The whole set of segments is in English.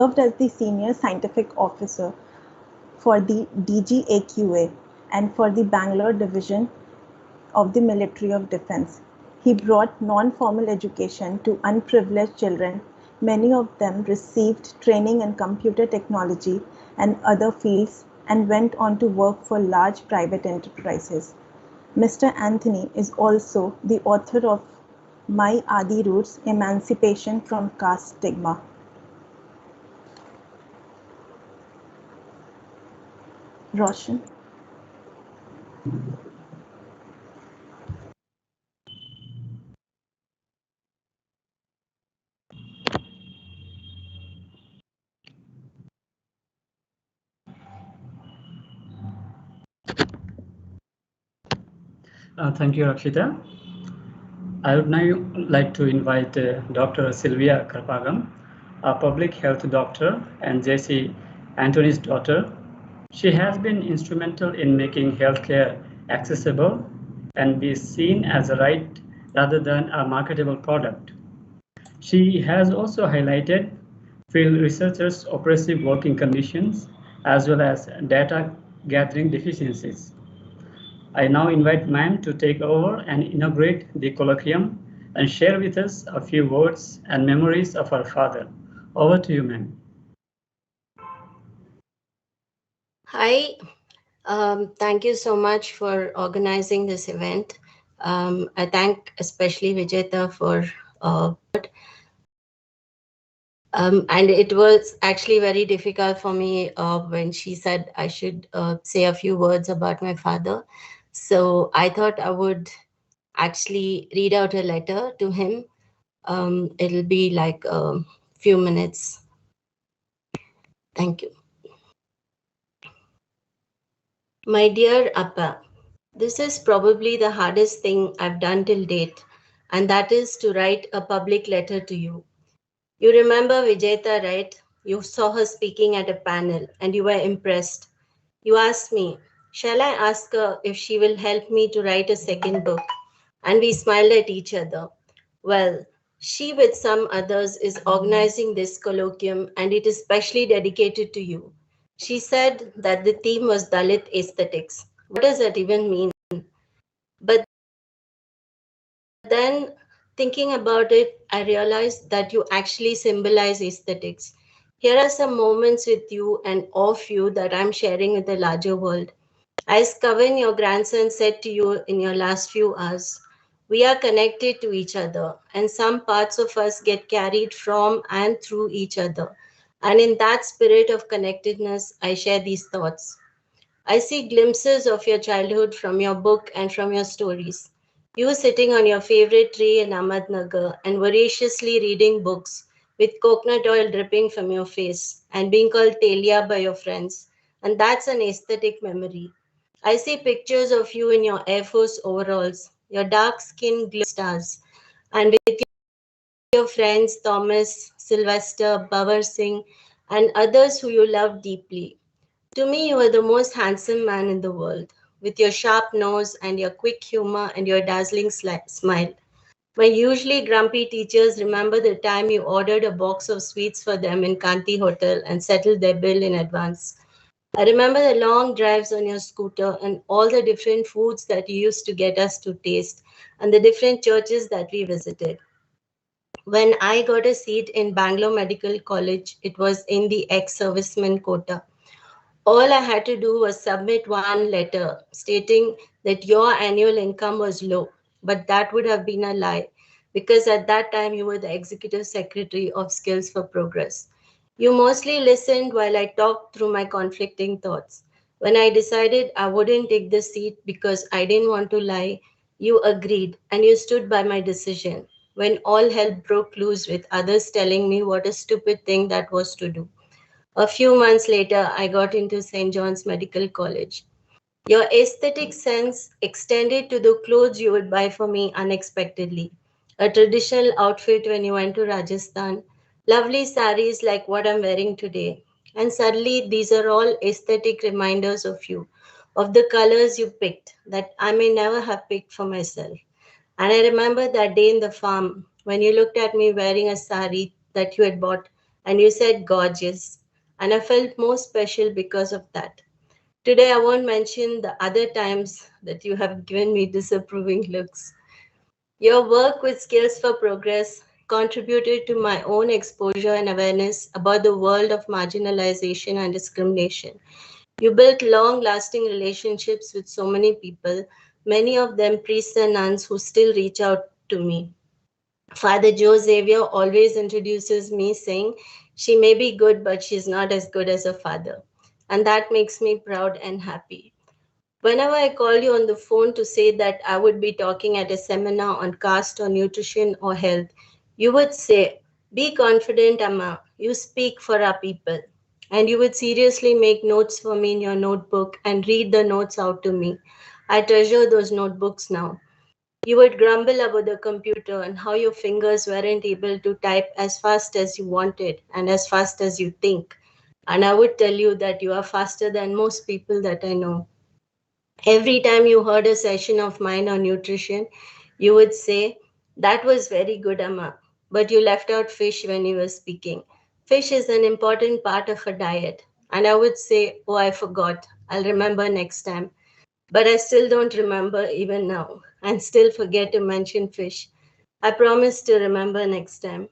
as the senior scientific officer for the DGAQA and for the Bangalore division of the Military of Defense. He brought non-formal education to unprivileged children. Many of them received training in computer technology and other fields and went on to work for large private enterprises. Mr. Anthony is also the author of My Adi Roots: Emancipation from Caste Stigma. Roshan. Thank you, Rakshita. I would now like to invite Dr. Sylvia Karpagam, a public health doctor and JC Anthony's daughter. She has been instrumental in making healthcare accessible and be seen as a right rather than a marketable product. She has also highlighted field researchers' oppressive working conditions as well as data gathering deficiencies. I now invite ma'am to take over and inaugurate the colloquium and share with us a few words and memories of her father. Over to you, ma'am. Hi, thank you so much for organizing this event. I thank especially Vijeta for and it was actually very difficult for me when she said I should say a few words about my father. So I thought I would actually read out a letter to him. It'll be like a few minutes. Thank you. My dear Appa, this is probably the hardest thing I've done till date, and that is to write a public letter to you. You remember Vijeta, right? You saw her speaking at a panel and you were impressed. You asked me, shall I ask her if she will help me to write a second book? And we smiled at each other. Well, she, with some others, is organizing this colloquium and it is specially dedicated to you. She said that the theme was Dalit aesthetics. What does that even mean? But then, thinking about it, I realized that you actually symbolize aesthetics. Here are some moments with you and of you that I'm sharing with the larger world. As Kavan, your grandson, said to you in your last few hours, we are connected to each other, and some parts of us get carried from and through each other. And in that spirit of connectedness, I share these thoughts. I see glimpses of your childhood from your book and from your stories. You sitting on your favorite tree in Ahmednagar and voraciously reading books with coconut oil dripping from your face and being called Telia by your friends. And that's an aesthetic memory. I see pictures of you in your Air Force overalls, your dark skin glowing stars, and with your friends Thomas, Sylvester, Bavar Singh, and others who you love deeply. To me, you are the most handsome man in the world, with your sharp nose and your quick humor and your dazzling smile. My usually grumpy teachers remember the time you ordered a box of sweets for them in Kanti Hotel and settled their bill in advance. I remember the long drives on your scooter and all the different foods that you used to get us to taste and the different churches that we visited. When I got a seat in Bangalore Medical College, it was in the ex-serviceman quota. All I had to do was submit one letter stating that your annual income was low, but that would have been a lie because at that time you were the executive secretary of Skills for Progress. You mostly listened while I talked through my conflicting thoughts. When I decided I wouldn't take the seat because I didn't want to lie, you agreed and you stood by my decision when all hell broke loose with others telling me what a stupid thing that was to do. A few months later, I got into St. John's Medical College. Your aesthetic sense extended to the clothes you would buy for me unexpectedly. A traditional outfit when you went to Rajasthan, lovely saris like what I'm wearing today. And suddenly, these are all aesthetic reminders of you, of the colors you picked that I may never have picked for myself. And I remember that day in the farm when you looked at me wearing a sari that you had bought And you said gorgeous. And I felt more special because of that. Today, I won't mention the other times that you have given me disapproving looks. Your work with Skills for Progress contributed to my own exposure and awareness about the world of marginalization and discrimination. You built long lasting relationships with so many people, many of them priests and nuns who still reach out to me. Father Joe Xavier always introduces me saying, she may be good, but she's not as good as her father. And that makes me proud and happy. Whenever I call you on the phone to say that I would be talking at a seminar on caste or nutrition or health, you would say, be confident, Amma. You speak for our people. And you would seriously make notes for me in your notebook and read the notes out to me. I treasure those notebooks now. You would grumble about the computer and how your fingers weren't able to type as fast as you wanted and as fast as you think. And I would tell you that you are faster than most people that I know. Every time you heard a session of mine on nutrition, you would say, that was very good, Amma, but you left out fish when you were speaking. Fish is an important part of a diet. And I would say, oh, I forgot. I'll remember next time. But I still don't remember even now and still forget to mention fish. I promise to remember next time.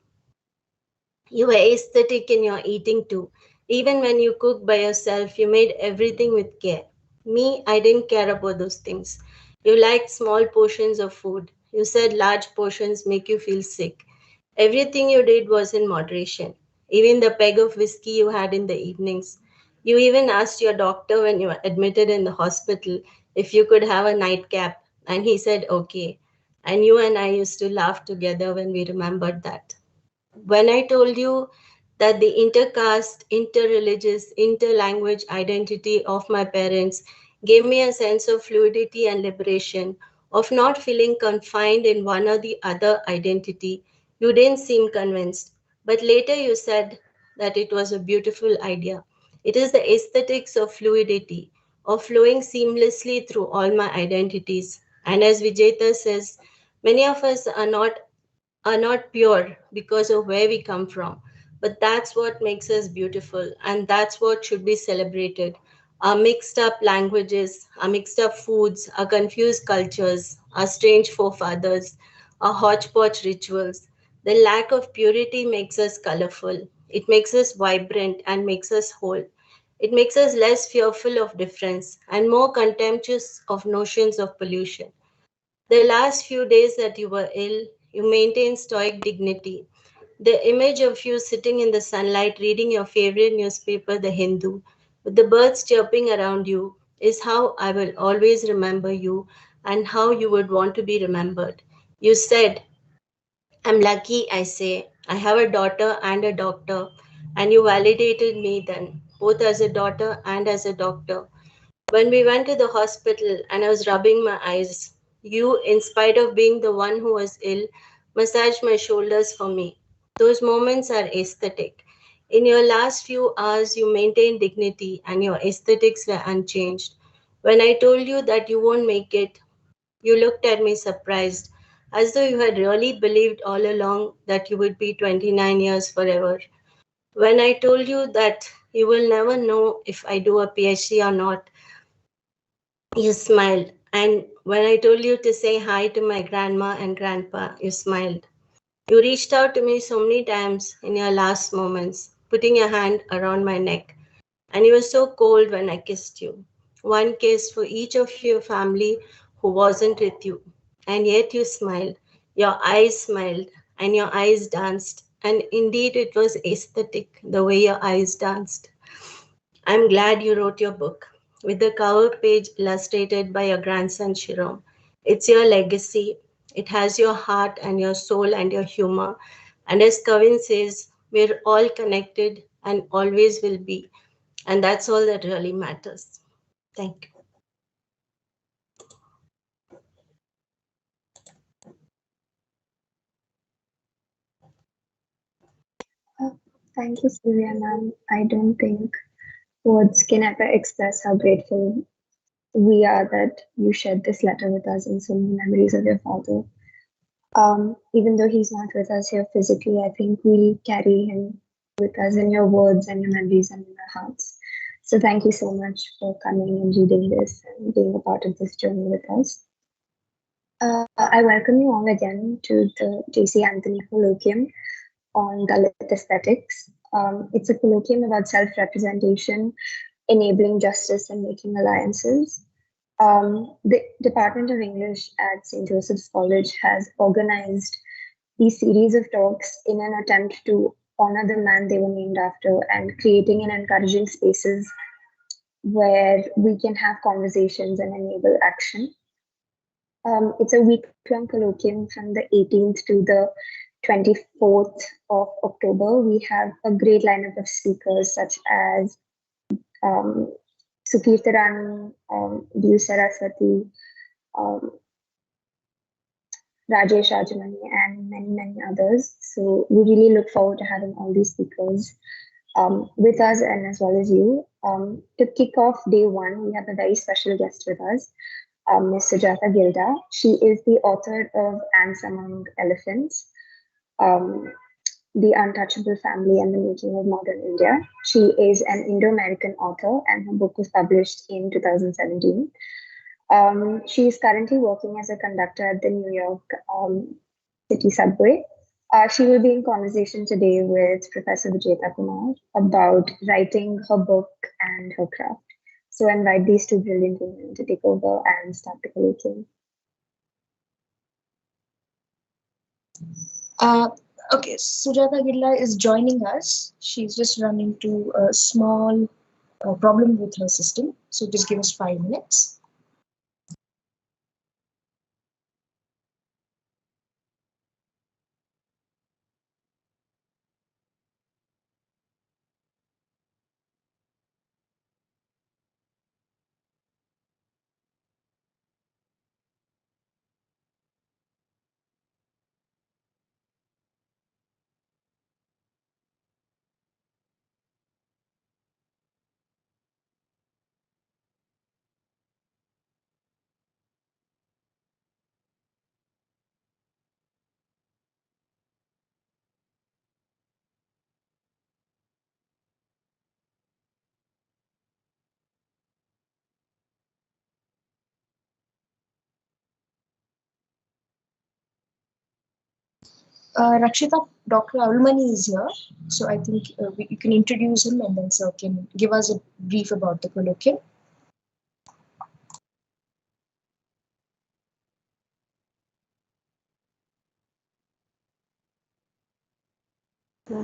You were aesthetic in your eating too. Even when you cooked by yourself, you made everything with care. Me, I didn't care about those things. You liked small portions of food. You said large portions make you feel sick. Everything you did was in moderation. Even the peg of whiskey you had in the evenings. You even asked your doctor when you were admitted in the hospital if you could have a nightcap, and he said okay. And you and I used to laugh together when we remembered that. When I told you that the intercaste, interreligious, interlanguage identity of my parents gave me a sense of fluidity and liberation, of not feeling confined in one or the other identity, you didn't seem convinced. But later you said that it was a beautiful idea. It is the aesthetics of fluidity, of flowing seamlessly through all my identities. And as Vijeta says, many of us are not pure because of where we come from. But that's what makes us beautiful, and that's what should be celebrated. Our mixed up languages, our mixed up foods, our confused cultures, our strange forefathers, our hodgepodge rituals. The lack of purity makes us colorful. It makes us vibrant and makes us whole. It makes us less fearful of difference and more contemptuous of notions of pollution. The last few days that you were ill, you maintained stoic dignity. The image of you sitting in the sunlight reading your favorite newspaper, The Hindu, with the birds chirping around you, is how I will always remember you and how you would want to be remembered. You said, I'm lucky, I say. I have a daughter and a doctor, and you validated me then, both as a daughter and as a doctor. When we went to the hospital and I was rubbing my eyes, you, in spite of being the one who was ill, massaged my shoulders for me. Those moments are aesthetic. In your last few hours, you maintained dignity and your aesthetics were unchanged. When I told you that you won't make it, you looked at me surprised, as though you had really believed all along that you would be 29 years forever. When I told you that you will never know if I do a PhD or not, you smiled. And when I told you to say hi to my grandma and grandpa, you smiled. You reached out to me so many times in your last moments, putting your hand around my neck. And you were so cold when I kissed you. One kiss for each of your family who wasn't with you. And yet you smiled. Your eyes smiled and your eyes danced. And indeed, it was aesthetic the way your eyes danced. I'm glad you wrote your book with the cover page illustrated by your grandson Shirom. It's your legacy. It has your heart and your soul and your humor. And as Kavin says, we're all connected and always will be. And that's all that really matters. Thank you. Thank you, Sylvia ma'am. I don't think words can ever express how grateful we are that you shared this letter with us and so many memories of your father. Even though he's not with us here physically, I think we'll carry him with us in your words and your memories and in our hearts. So thank you so much for coming and reading this and being a part of this journey with us. I welcome you all again to the JC Anthony Colloquium on Dalit aesthetics. It's a colloquium about self-representation, enabling justice, and making alliances. The Department of English at St. Joseph's College has organized these series of talks in an attempt to honor the man they were named after and creating and encouraging spaces where we can have conversations and enable action. It's a week-long colloquium from the 18th to the 24th of October. We have a great lineup of speakers such as um, Sukirtarani, Diu Saraswati, um, Rajesh Rajamani, and many, many others. So we really look forward to having all these speakers with us and as well as you. To kick off day one, we have a very special guest with us, Ms. Sujatha Gilda. She is the author of Ants Among Elephants, um, The Untouchable Family and the Making of Modern India. She is an Indo-American author and her book was published in 2017. She is currently working as a conductor at the New York City Subway. She will be in conversation today with Professor Vijeta Kumar about writing her book and her craft. So I invite these two brilliant women to take over and start the colloquium. Okay, Sujatha Gidla is joining us. She's just run into a small problem with her system. So just give us 5 minutes. Rakshita, Dr. Arulmani is here. So I think you can introduce him and then sir can give us a brief about the colloquium.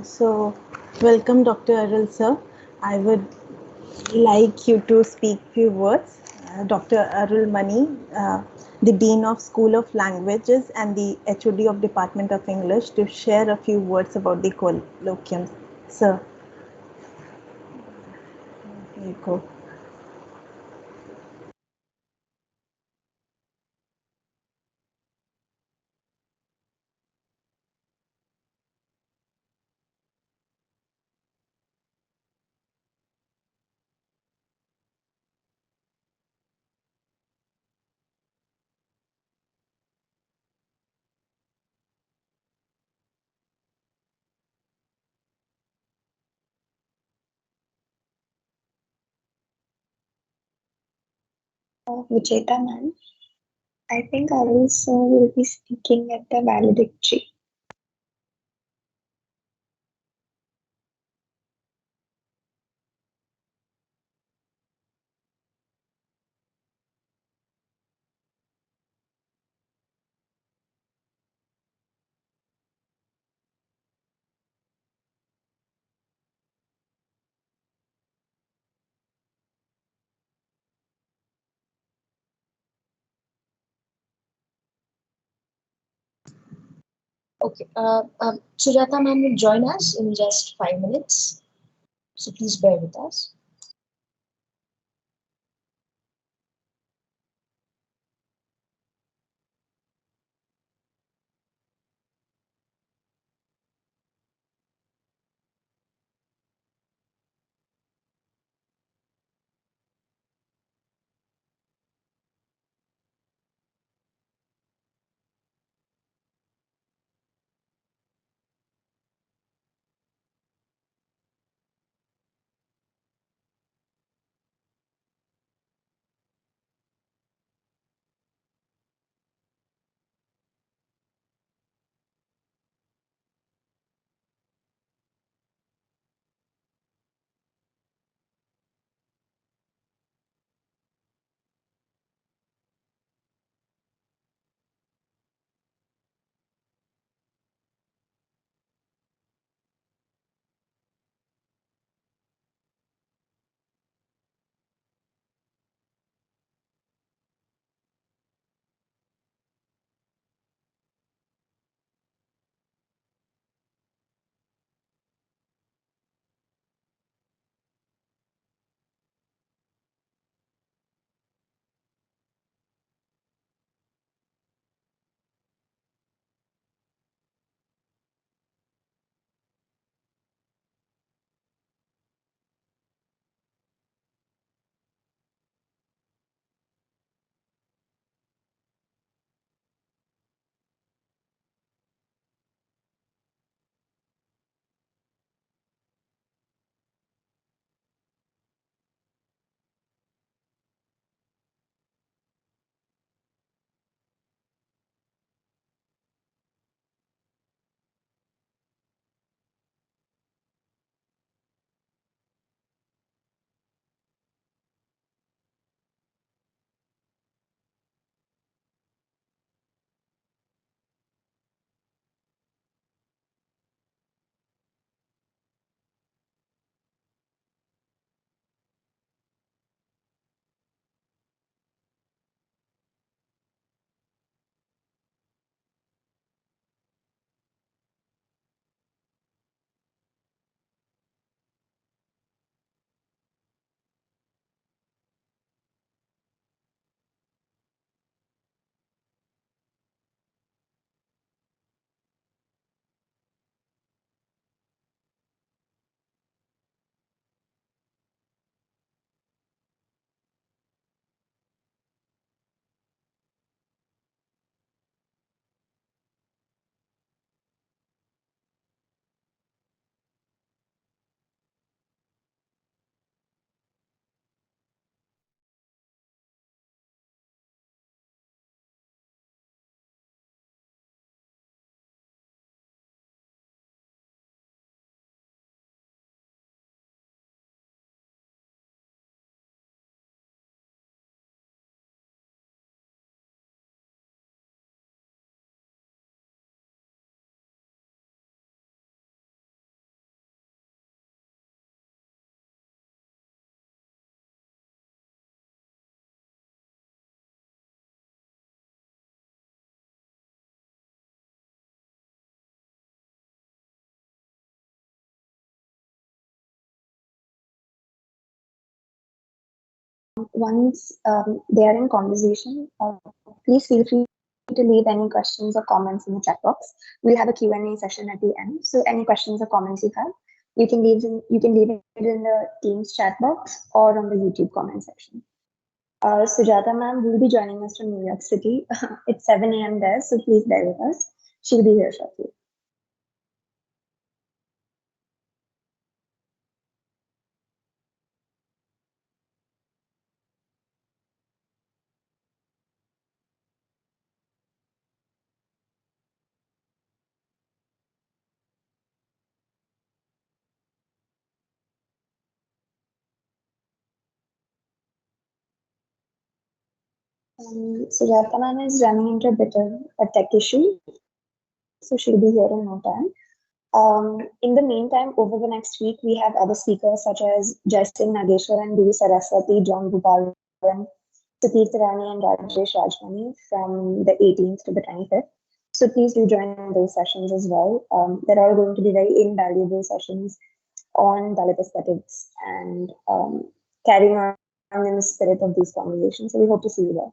So, welcome, Dr. Arul, sir. I would like you to speak few words. Dr. Arul Mani, the Dean of School of Languages and the HOD of Department of English, to share a few words about the colloquium. Sir, here you go. Vijeta ma'am, I think Arul sir will be speaking at the valedictory. Okay, Sujatha ma'am will join us in just 5 minutes. So please bear with us. once they are in conversation, please feel free to leave any questions or comments in the chat box. We'll have a Q&A session at the end. So any questions or comments you have, you can leave it in the Teams chat box or on the YouTube comment section. Sujata ma'am will be joining us from New York City. It's 7 a.m. there, so please bear with us. She'll be here shortly. Sujata ma'am is running into a bit of a tech issue, so she'll be here in no time. In the meantime, over the next week, we have other speakers such as Jaising Nageshwar and Devi Saraswati, John Gopalan, Sukeet Rani, and Rajesh Rajmani from the 18th to the 25th. So please do join those sessions as well. They're all going to be very invaluable sessions on Dalit aesthetics and carrying on in the spirit of these conversations. So we hope to see you there.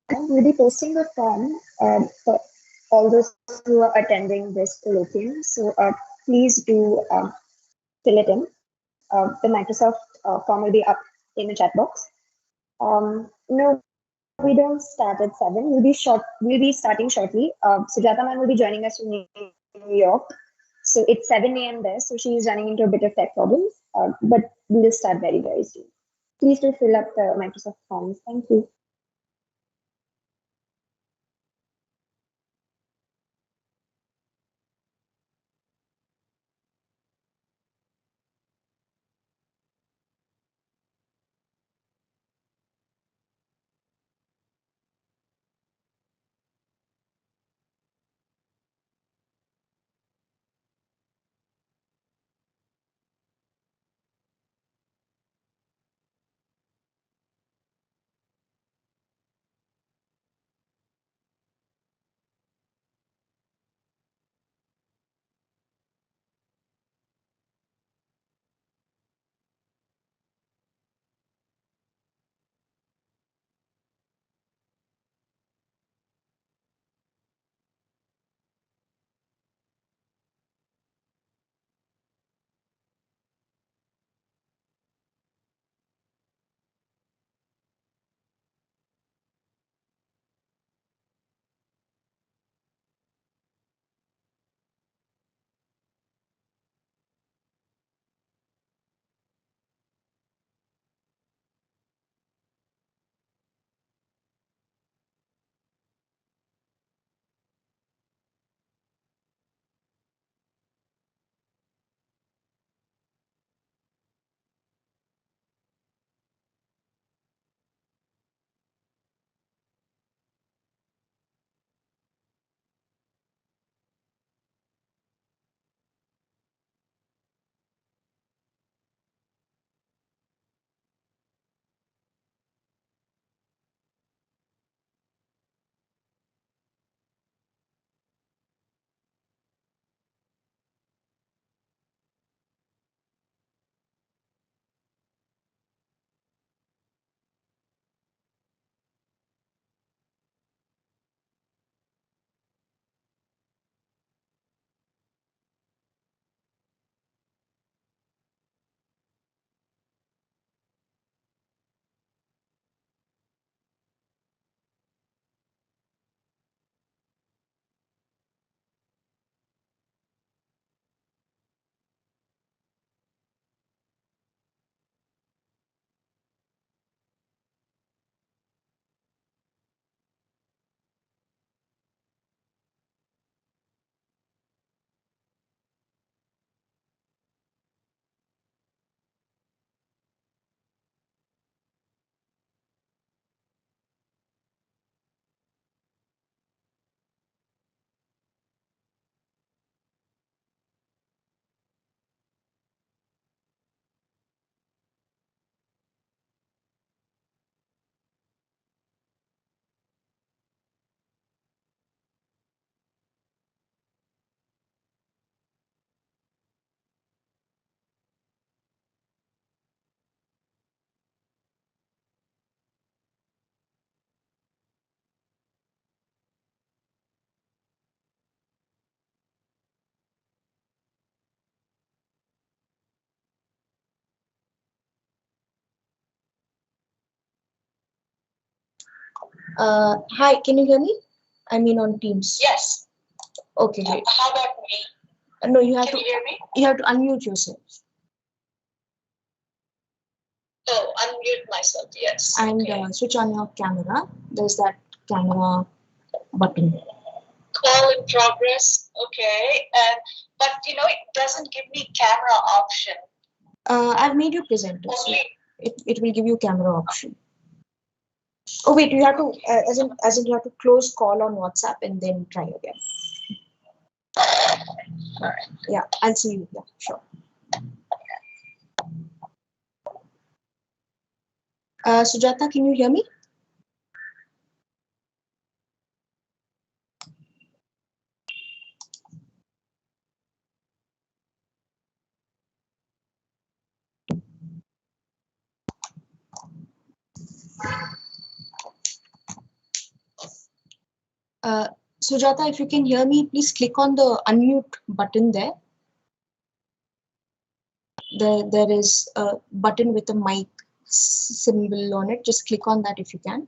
We'll be posting the form for all those who are attending this colloquium. So please do fill it in. The Microsoft form will be up in the chat box. No, we don't start at 7. We'll be starting shortly. Sujata ma'am will be joining us from New York. So it's 7 a.m. there. So she's running into a bit of tech problems. But we'll start very, very soon. Please do fill up the Microsoft forms. Thank you. Hi, can you hear me? I mean on Teams. Yes. Okay, great. How about me? No, you have Can to. you hear me? You have to unmute yourself. Oh, unmute myself. Yes. And Okay. switch on your camera. There's that camera button. Call in progress. Okay. And but it doesn't give me camera option. I've made you presenter, so Only. it will give you camera option. Oh wait, you have to as in you have to close call on WhatsApp and then try again. All right. Yeah, I'll see you. Yeah, sure. Sujata, can you hear me? Sujata, if you can hear me, please click on the unmute button there. There is a button with a mic symbol on it. Just click on that if you can.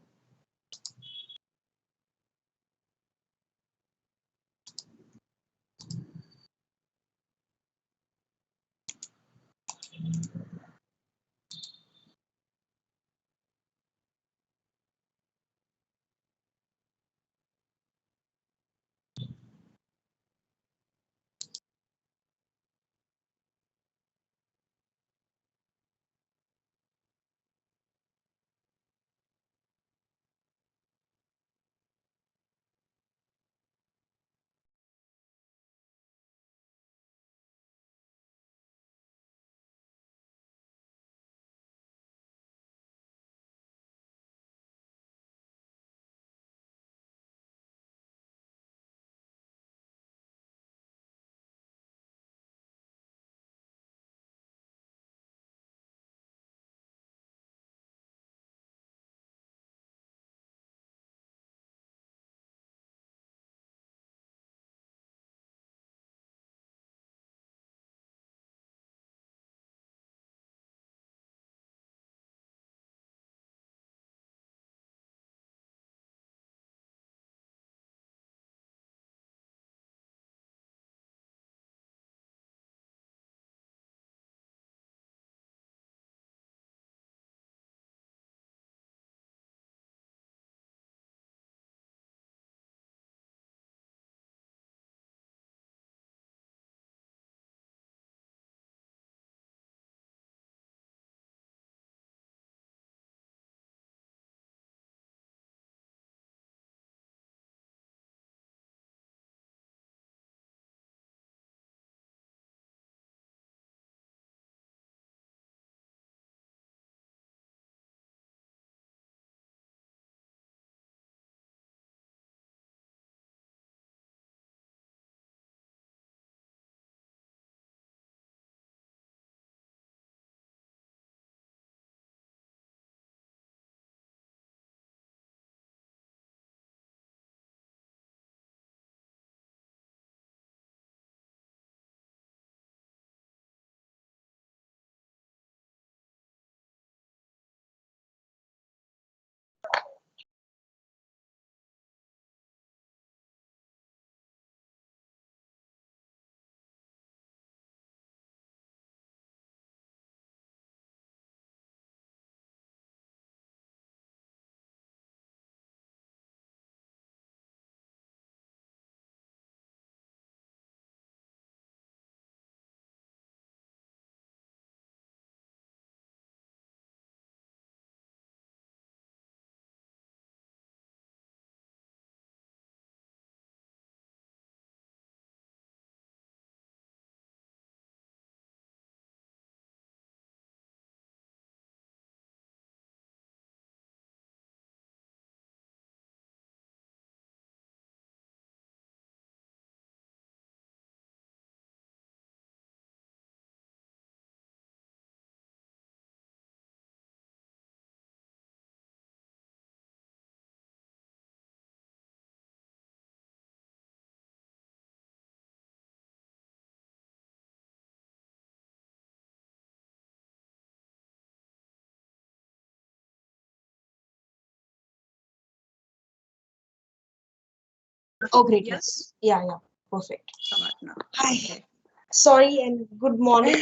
Oh, great. Yes? Yeah, perfect. Come out now. Hi. Okay. Sorry and good morning.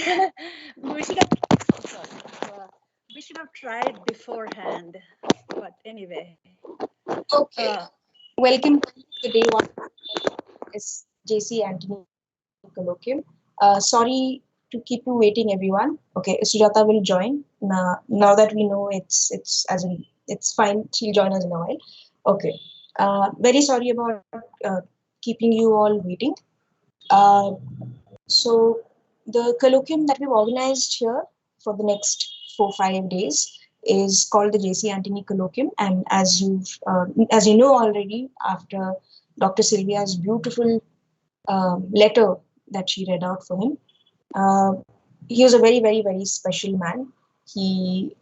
we should have tried beforehand. But anyway. Okay. Welcome to the day one SJC Anthony Colloquium. Sorry to keep you waiting, everyone. Okay, Sujata will join now that we know it's fine. She'll join us in a while. Okay. Very sorry about keeping you all waiting. Uh, so the colloquium that we've organized here for the next 4-5 days is called the JC Antony Colloquium, and as you know already, after Dr. Sylvia's beautiful letter that she read out for him, he was a very, very, very special man. He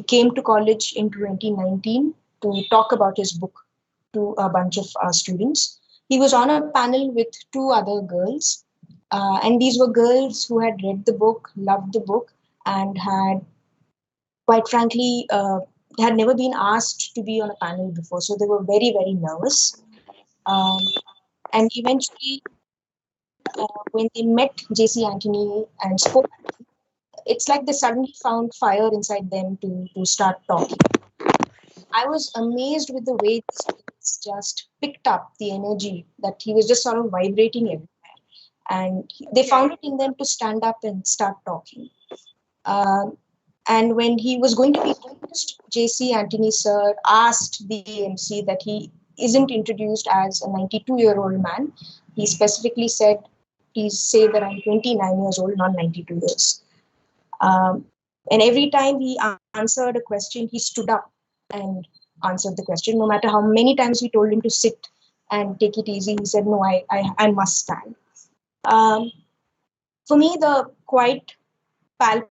came to college in 2019 to talk about his book to a bunch of students. He was on a panel with two other girls, and these were girls who had read the book, loved the book, and had, quite frankly, had never been asked to be on a panel before. So they were very, very nervous. And eventually, when they met JC Antony and spoke, it's like they suddenly found fire inside them to start talking. I was amazed with the way these kids just picked up the energy that he was just sort of vibrating everywhere. And they found it in them to stand up and start talking. And when he was going to be introduced, JC Antony sir asked the MC that he isn't introduced as a 92-year-old man. He specifically said, please say that I'm 29 years old, not 92 years. And every time he answered a question, he stood up and answered the question. No matter how many times we told him to sit and take it easy, he said, no, I must stand. For me, the quite palpable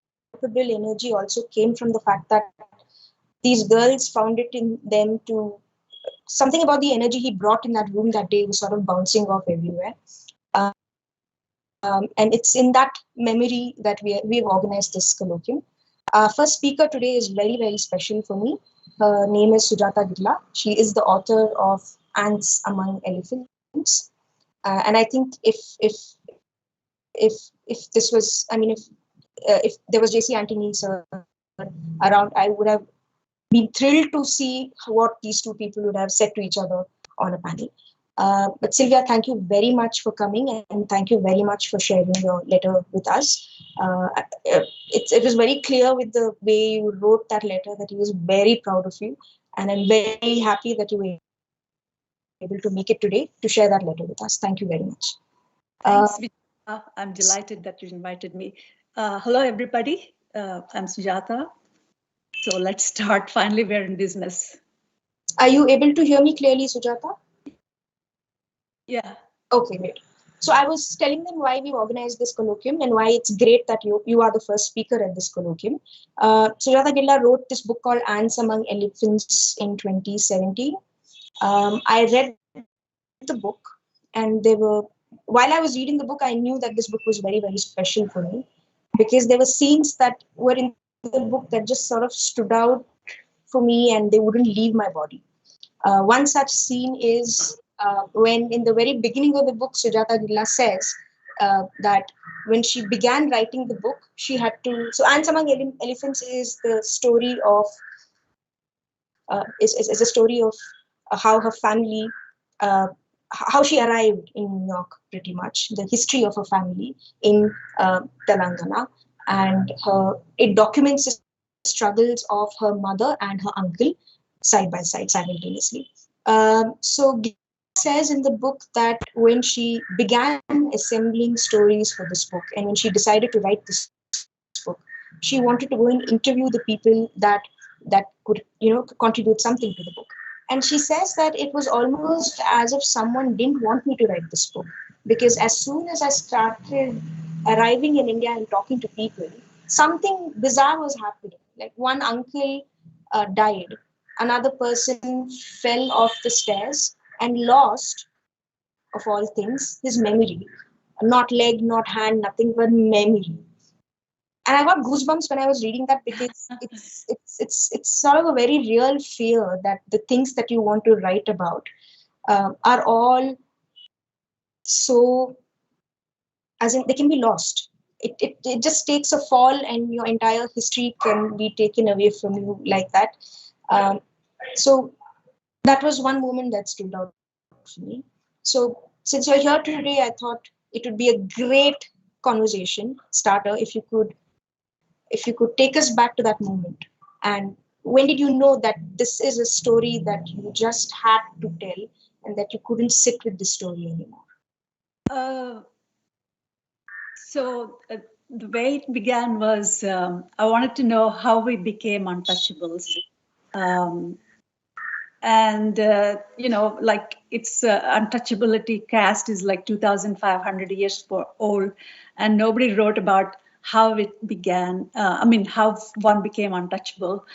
energy also came from the fact that these girls found it in them to, something about the energy he brought in that room that day was sort of bouncing off everywhere. And it's in that memory that we've organized this colloquium. Our first speaker today is very, very special for me. Her name is Sujatha Gidla. She is the author of Ants Among Elephants. And I think if this was, I mean, if there was JC Antony sir around, I would have been thrilled to see what these two people would have said to each other on a panel. But Sylvia, thank you very much for coming, and thank you very much for sharing your letter with us. It was very clear with the way you wrote that letter that he was very proud of you, and I'm very happy that you were able to make it today to share that letter with us. Thank you very much. Thanks, Vijeta. I'm delighted that you invited me. Hello, everybody. I'm Sujata. So let's start. Finally, we're in business. Are you able to hear me clearly, Sujata? Yeah. Okay, great. So I was telling them why we organized this colloquium and why it's great that you are the first speaker at this colloquium. Sujatha Gidla wrote this book called Ants Among Elephants in 2017. I read the book, and while I was reading the book, I knew that this book was very, very special for me because there were scenes that were in the book that just sort of stood out for me and they wouldn't leave my body. One such scene is when in the very beginning of the book, Sujatha Gidla says that when she began writing the book, she had to. So, Ants Among Elephants is the story of is a story of how her family, how she arrived in New York, pretty much the history of her family in Telangana, and it documents the struggles of her mother and her uncle side by side simultaneously. So says in the book that when she began assembling stories for this book and when she decided to write this book, she wanted to go and interview the people that could contribute something to the book. And she says that it was almost as if someone didn't want me to write this book, because as soon as I started arriving in India and talking to people, something bizarre was happening. Like one uncle died, another person fell off the stairs and lost, of all things, his memory. Not leg, not hand, nothing but memory. And I got goosebumps when I was reading that, because it's sort of a very real fear that the things that you want to write about are all so, as in they can be lost. It just takes a fall and your entire history can be taken away from you like that. So that was one moment that stood out for me. So since you're here today, I thought it would be a great conversation starter if you could take us back to that moment. And when did you know that this is a story that you just had to tell and that you couldn't sit with the story anymore? The way it began was I wanted to know how we became untouchables. Like it's untouchability caste is like 2,500 years old, and nobody wrote about how it began. How one became untouchable.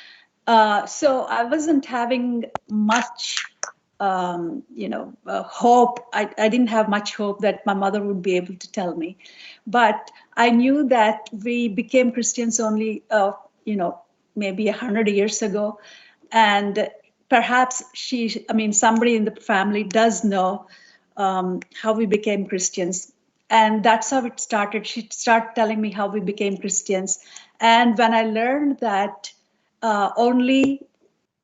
So I wasn't having much, hope. I didn't have much hope that my mother would be able to tell me, but I knew that we became Christians only, maybe 100 years ago, and perhaps somebody in the family does know how we became Christians. And that's how it started. She started telling me how we became Christians. And when I learned that only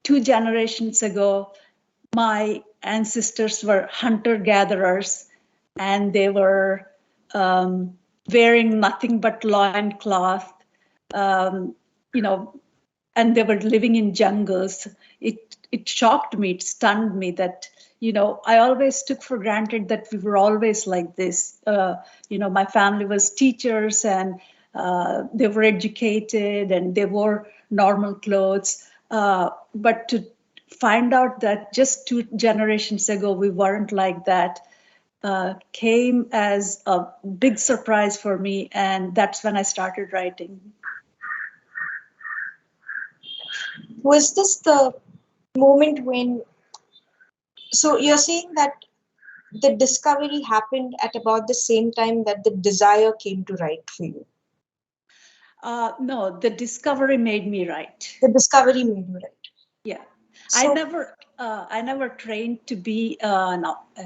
2 generations ago, my ancestors were hunter-gatherers, and they were wearing nothing but loincloth, and they were living in jungles. It shocked me, it stunned me that, I always took for granted that we were always like this. My family was teachers, and they were educated, and they wore normal clothes. But to find out that just 2 generations ago we weren't like that came as a big surprise for me, and that's when I started writing. Was this the moment when, so you're saying that the discovery happened at about the same time that the desire came to write for you? No, the discovery made me write. The discovery made you write. Yeah. So, I never trained to be a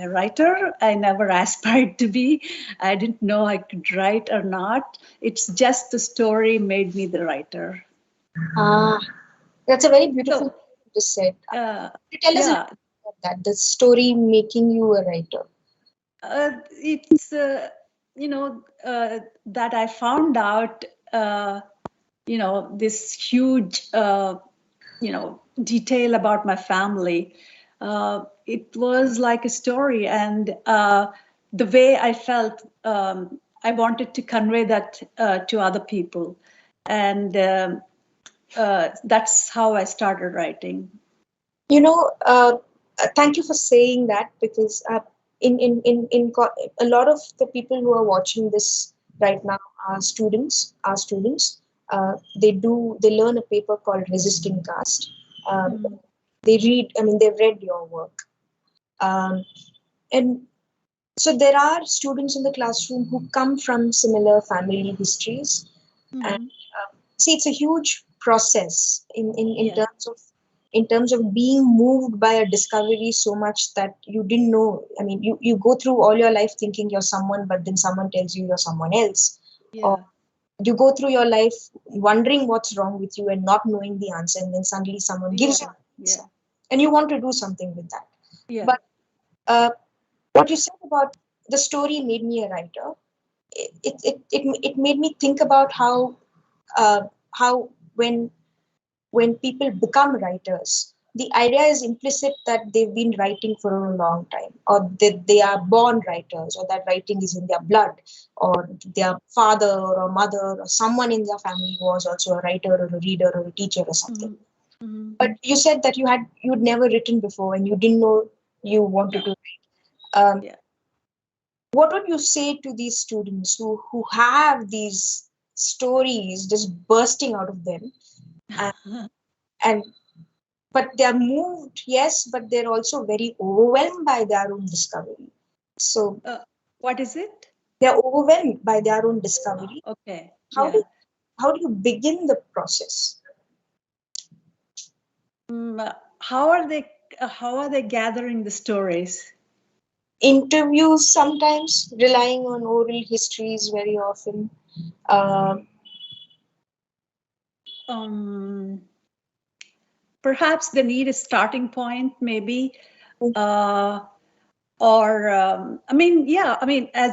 writer. I never aspired to be. I didn't know I could write or not. It's just the story made me the writer. That's a very beautiful thing you just said. Tell us about that, the story making you a writer. It's, that I found out, this huge, detail about my family. It was like a story, and the way I felt, I wanted to convey that to other people, and that's how I started writing. Thank you for saying that, because in a lot of the people who are watching this right now are students. They learn a paper called Resisting Caste. They've read your work, and so there are students in the classroom who come from similar family histories, and see, it's a huge process in terms of being moved by a discovery so much that you didn't know. You go through all your life thinking you're someone, but then someone tells you you're someone else. Or you go through your life wondering what's wrong with you and not knowing the answer, and then suddenly someone gives you an answer, and you want to do something with that. But what you said about the story made me a writer. It made me think about how when people become writers, the idea is implicit that they've been writing for a long time, or that they are born writers, or that writing is in their blood, or their father or mother or someone in their family was also a writer or a reader or a teacher or something. But you said that you'd never written before and you didn't know you wanted to write. What would you say to these students who have these stories just bursting out of them, but they're moved, yes, but they're also very overwhelmed by their own discovery? So what is it? They're overwhelmed by their own discovery. Okay. How do you begin the process? How are they how are they gathering the stories? Interviews sometimes, relying on oral histories very often. Perhaps they need a starting point, maybe. As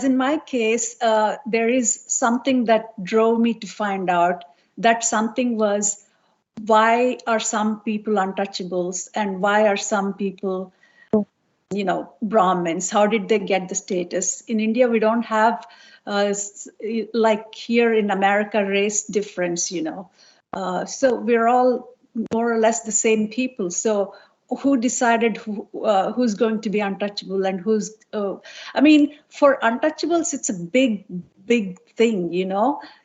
in my case, there is something that drove me to find out. That something was, why are some people untouchables and why are some people, Brahmins? How did they get the status? In India, we don't have, like here in America, race difference, so we're all more or less the same people. So who decided who's going to be untouchable and who's, for untouchables, it's a big thing,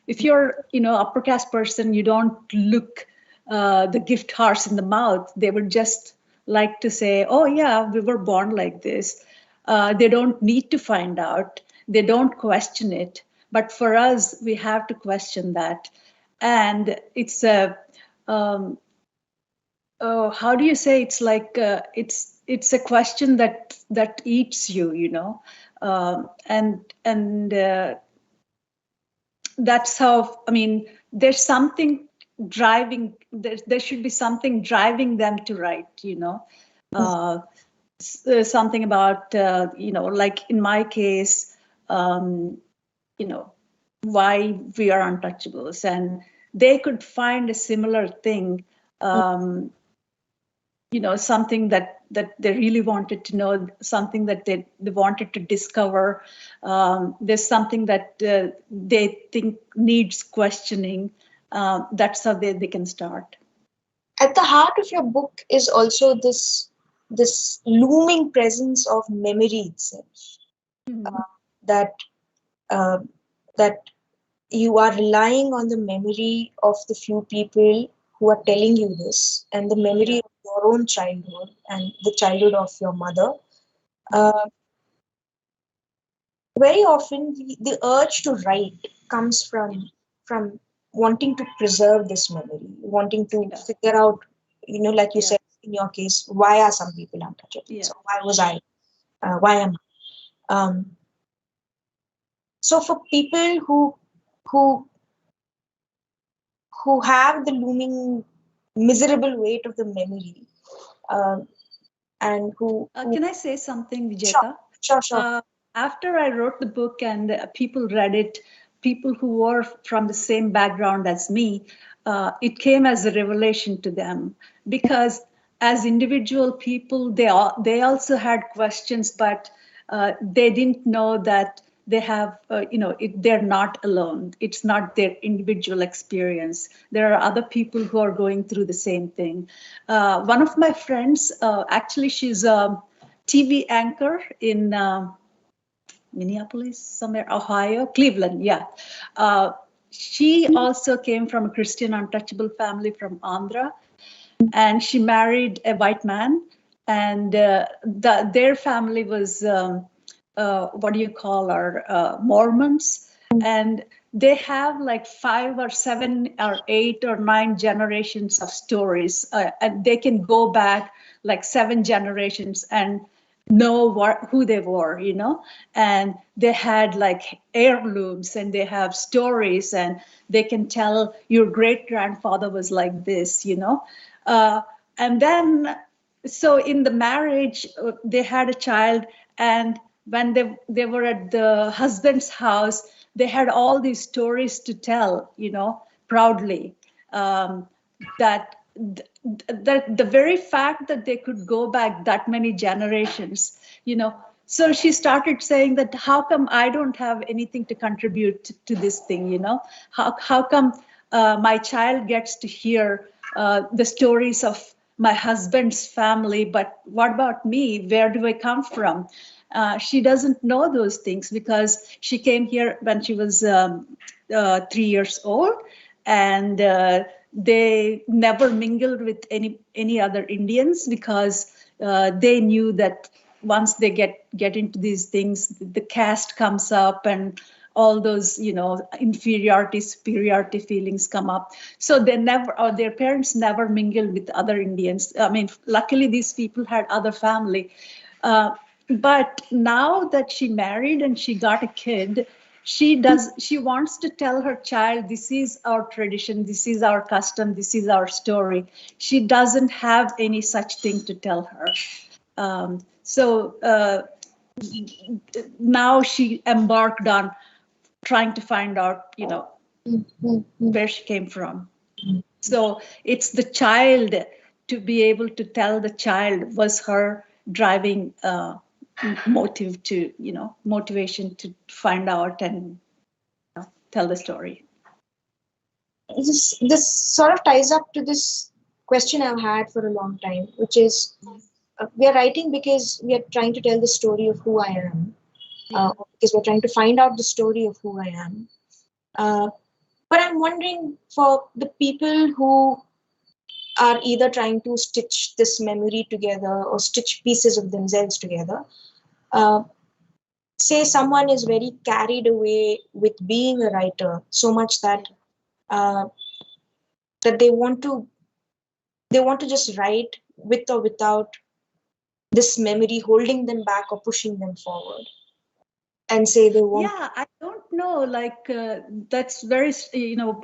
If you're, upper caste person, you don't look the gift horse in the mouth. They would just like to say, oh yeah, we were born like this. They don't need to find out. They don't question it. But for us, we have to question that. And it's a, how do you say, it's like, it's a question that eats you, and that's how, there's something driving, there should be something driving them to write, something about, like in my case, why we are untouchables, and they could find a similar thing, something that they really wanted to know, something that they wanted to discover. There's something that they think needs questioning. That's how they can start. At the heart of your book is also this looming presence of memory itself. That you are relying on the memory of the few people who are telling you this, and the memory of your own childhood and the childhood of your mother. Very often, the urge to write comes from wanting to preserve this memory, wanting to figure out, like you said in your case, why are some people untouchable? So why was I? Why am I? So for people who have the looming miserable weight of the memory, and who can I say something, Vijeta? Sure. After I wrote the book and people read it, people who were from the same background as me, it came as a revelation to them, because as individual people, they also had questions, but they didn't know that they have, they're not alone. It's not their individual experience. There are other people who are going through the same thing. One of my friends, actually, she's a TV anchor in Minneapolis, somewhere, Ohio, Cleveland, yeah. She also came from a Christian untouchable family from Andhra, and she married a white man, and their family was, what do you call her, Mormons, and they have like 5 or 7 or 8 or 9 generations of stories, and they can go back like 7 generations and know who they were, and they had like heirlooms, and they have stories, and they can tell your great grandfather was like this, and then, so in the marriage, they had a child, and when they were at the husband's house, they had all these stories to tell, proudly, that the very fact that they could go back that many generations, so she started saying that, how come I don't have anything to contribute to this thing, how come my child gets to hear the stories of my husband's family, but what about me? Where do I come from? She doesn't know those things because she came here when she was 3 years old, and they never mingled with any other Indians, because they knew that once they get into these things, the caste comes up and all those, inferiority, superiority feelings come up. So they never, or their parents never mingled with other Indians. I mean, luckily these people had other family. But now that she married and she got a kid, she wants to tell her child, this is our tradition, this is our custom, this is our story. She doesn't have any such thing to tell her. Now she embarked on trying to find out, where she came from. So it's the child, to be able to tell the child was her driving motivation to find out and tell the story. This sort of ties up to this question I've had for a long time, which is we are writing because we are trying to tell the story of who I am, because we're trying to find out the story of who I am. But I'm wondering, for the people who are either trying to stitch this memory together or stitch pieces of themselves together, say someone is very carried away with being a writer so much that that they want to just write with or without this memory holding them back or pushing them forward, and say they want. Yeah, I don't know, that's very,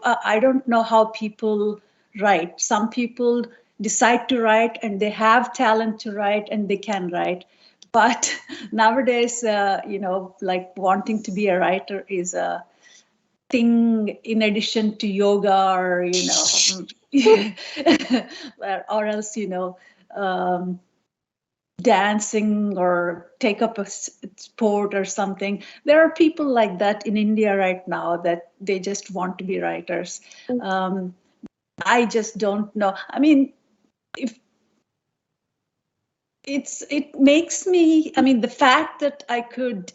I don't know how people write. Some people decide to write and they have talent to write and they can write. But nowadays, wanting to be a writer is a thing in addition to yoga, or, or else, dancing or take up a sport or something. There are people like that in India right now that they just want to be writers. I just don't know. I mean, it makes me, the fact that I could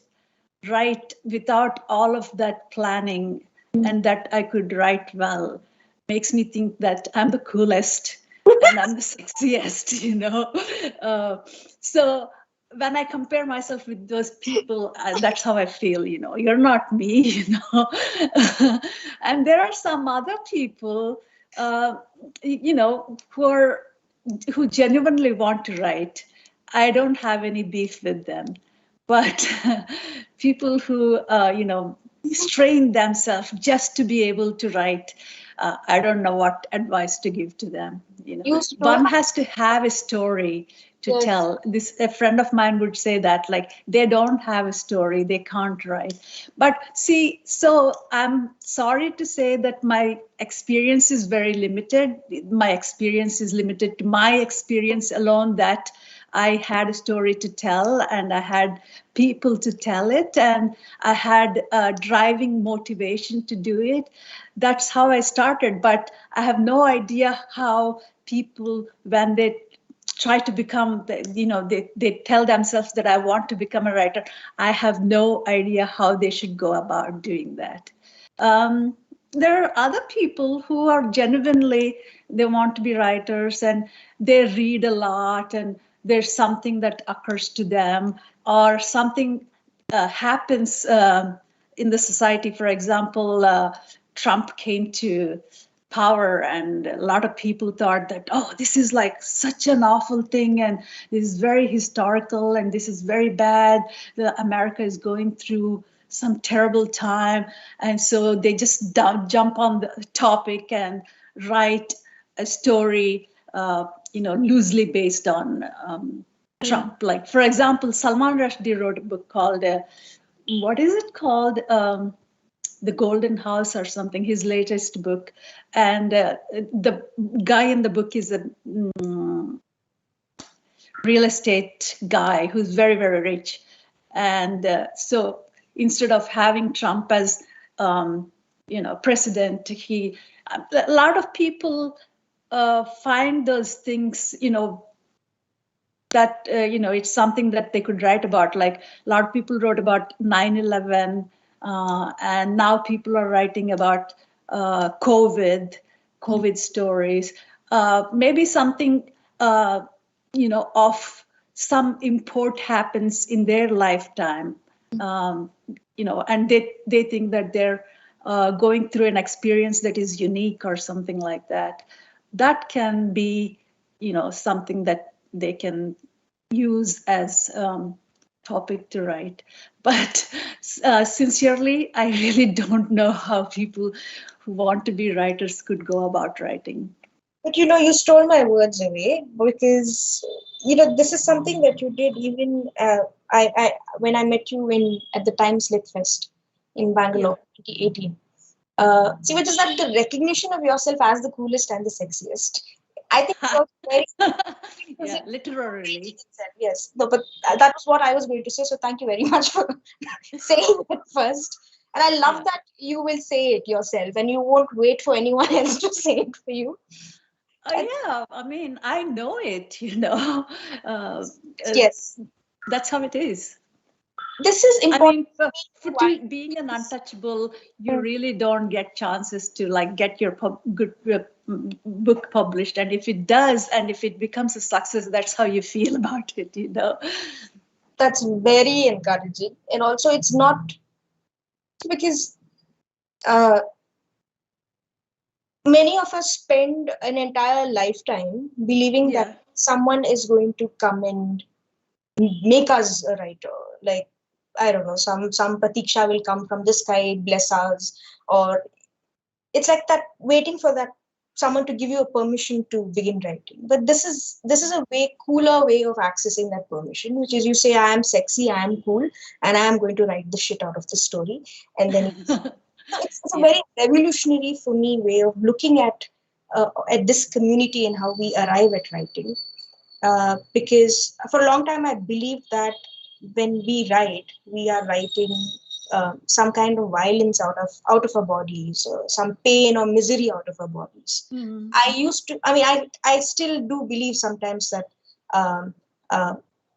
write without all of that planning and that I could write well makes me think that I'm the coolest and I'm the sexiest, So when I compare myself with those people, that's how I feel, you're not me, And there are some other people, who genuinely want to write. I don't have any beef with them. But people who, strain themselves just to be able to write, I don't know what advice to give to them. One has to have a story to tell. A friend of mine would say that, they don't have a story, they can't write. But see, so I'm sorry to say that my experience is very limited. My experience is limited to my experience alone, that I had a story to tell and I had people to tell it and I had a driving motivation to do it. That's how I started. But I have no idea how people, when they try to become, they tell themselves that I want to become a writer. I have no idea how they should go about doing that. There are other people who are genuinely, they want to be writers and they read a lot and there's something that occurs to them or something happens in the society. For example, Trump came to power and a lot of people thought that, oh, this is like such an awful thing and this is very historical and this is very bad. America is going through some terrible time. And so they just jump on the topic and write a story loosely based on Trump. Like, for example, Salman Rushdie wrote a book called, what is it called? The Golden House or something, his latest book. And the guy in the book is a real estate guy who's very, very rich. And so instead of having Trump as, president, a lot of people find those things, that, it's something that they could write about. Like a lot of people wrote about 9/11, and now people are writing about COVID stories. Maybe something, of some import happens in their lifetime. and they think that they're going through an experience that is unique or something like that. That can be, something that they can use as topic to write. But sincerely, I really don't know how people who want to be writers could go about writing. But you stole my words away, because this is something that you did even I when I met you at the Times Lit Fest in Bangalore, 2018. See, which is that the recognition of yourself as the coolest and the sexiest. I think it's also very yeah, literally. Yes, no, but that was what I was going to say. So thank you very much for saying it first. And I love that you will say it yourself, and you won't wait for anyone else to say it for you. Yeah, I mean, I know it. Yes, that's how it is. This is important. I mean, being an untouchable, you really don't get chances to get your good book published. And if it does, and if it becomes a success, that's how you feel about it, That's very encouraging. And also, it's not because many of us spend an entire lifetime believing that someone is going to come and make us a writer. Like, I don't know, some Pratiksha will come from the sky, bless us, or it's like that, waiting for that someone to give you a permission to begin writing. But this is a way cooler way of accessing that permission, which is you say, I am sexy, I am cool, and I am going to write the shit out of the story. And then it's a very revolutionary for me way of looking at this community and how we arrive at writing. Because for a long time I believed that when we write, we are writing some kind of violence out of our bodies, or some pain or misery out of our bodies. Mm-hmm. I still do believe sometimes that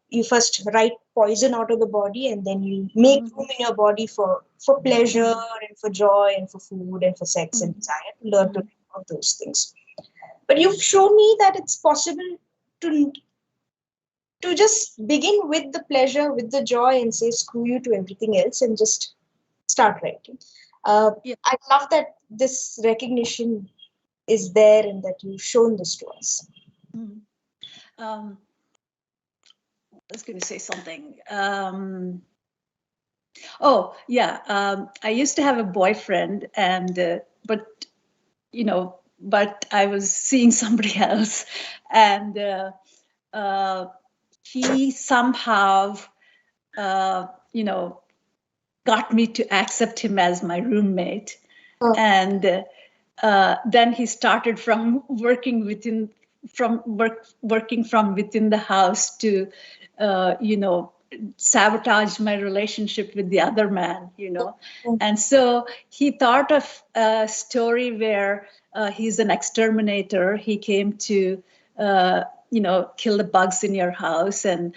you first write poison out of the body, and then you make room in your body for pleasure and for joy and for food and for sex and desire, to learn to write about those things. But you've shown me that it's possible to just begin with the pleasure, with the joy, and say screw you to everything else and just start writing. I love that this recognition is there and that you've shown this to us. I was going to say something. I used to have a boyfriend, and but I was seeing somebody else, and he somehow got me to accept him as my roommate. And then he started from working from within the house to sabotage my relationship with the other man, And so he thought of a story where he's an exterminator. He came to kill the bugs in your house, and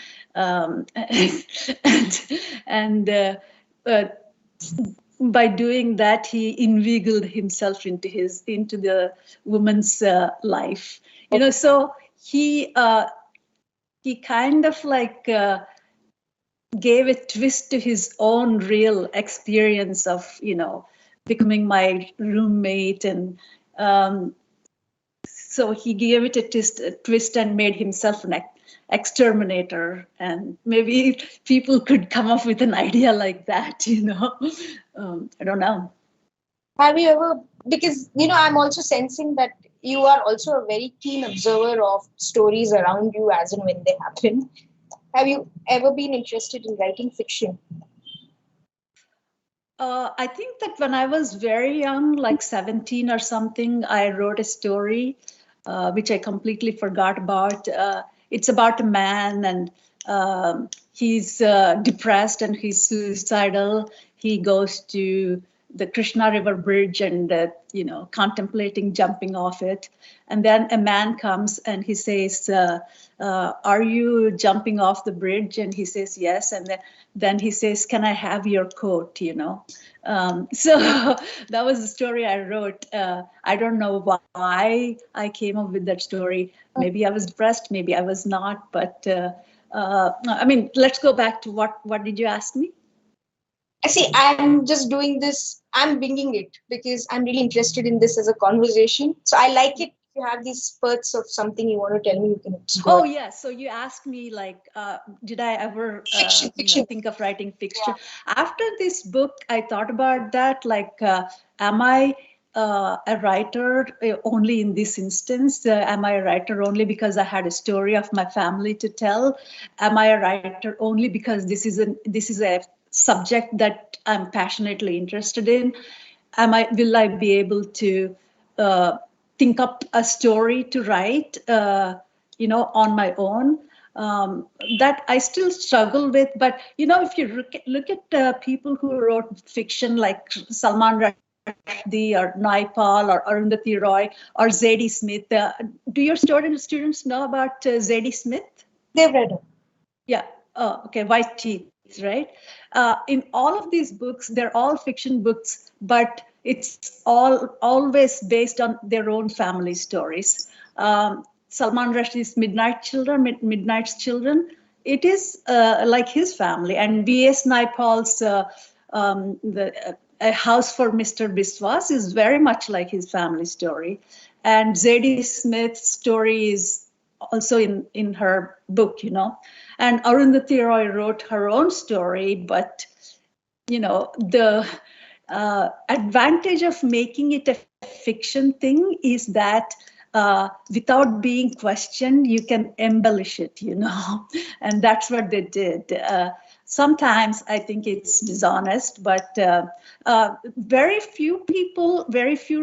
by doing that, he inveigled himself into the woman's life. So he kind of gave a twist to his own real experience of becoming my roommate, and so he gave it a twist and made himself an exterminator. And maybe people could come up with an idea like that, I don't know. Have you ever, because I'm also sensing that you are also a very keen observer of stories around you as and when they happen. Have you ever been interested in writing fiction? I think that when I was very young, like 17 or something, I wrote a story which I completely forgot about. It's about a man, and he's depressed and he's suicidal. He goes to the Krishna River Bridge and, contemplating jumping off it. And then a man comes and he says, are you jumping off the bridge? And he says, yes. And then he says, can I have your coat, So that was the story I wrote. I don't know why I came up with that story. Maybe I was depressed, maybe I was not. But let's go back to what did you ask me? See, I'm just doing this. I'm winging it because I'm really interested in this as a conversation. So I like it. If you have these spurts of something you want to tell me, you can just go. Oh yeah. So you asked me like, did I ever Fiction. think of writing fiction? Yeah. After this book, I thought about that. Like, am I a writer only in this instance? Am I a writer only because I had a story of my family to tell? Am I a writer only because this is a subject that I'm passionately interested in? Will I be able to think up a story to write, on my own? That I still struggle with. But if you look at people who wrote fiction like Salman Rushdie or Naipaul or Arundhati Roy or Zadie Smith, do your students know about Zadie Smith? They've read it. Yeah. Oh, okay. White Teeth, right? In all of these books, they're all fiction books, but it's always based on their own family stories. Salman Rushdie's Midnight's Children, it is like his family, and B.S. Naipaul's A House for Mr. Biswas is very much like his family story, and Zadie Smith's story is also in her book, and Arundhati Roy wrote her own story, but the advantage of making it a fiction thing is that without being questioned, you can embellish it, and that's what they did. Sometimes I think it's dishonest, but very few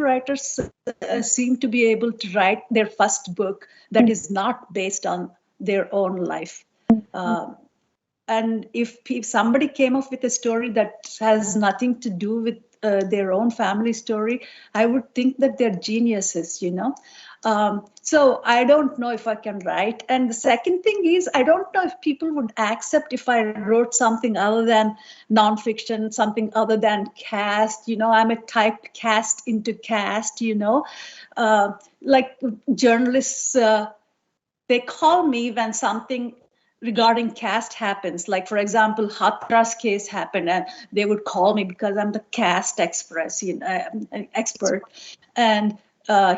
writers seem to be able to write their first book that is not based on their own life. And if somebody came up with a story that has nothing to do with their own family story, I would think that they're geniuses, so I don't know if I can write. And the second thing is, I don't know if people would accept if I wrote something other than nonfiction, something other than caste. I'm a typed cast into caste, like journalists, they call me when something regarding caste happens. Like, for example, Hathras case happened, and they would call me because I'm the caste expert. And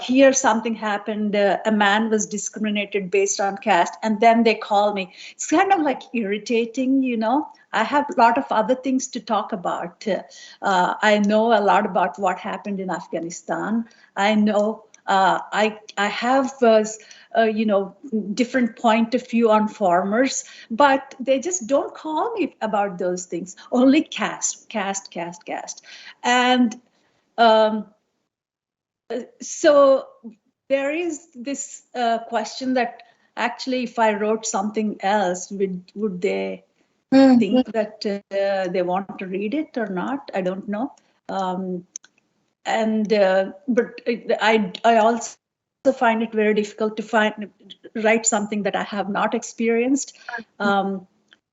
here something happened, a man was discriminated based on caste, and then they call me. It's kind of like irritating, I have a lot of other things to talk about. I know a lot about what happened in Afghanistan. I know I have different point of view on farmers, but they just don't call me about those things. Only caste. And so there is this question that actually, if I wrote something else, would they think that they want to read it or not? I don't know. But I also find it very difficult to write something that I have not experienced.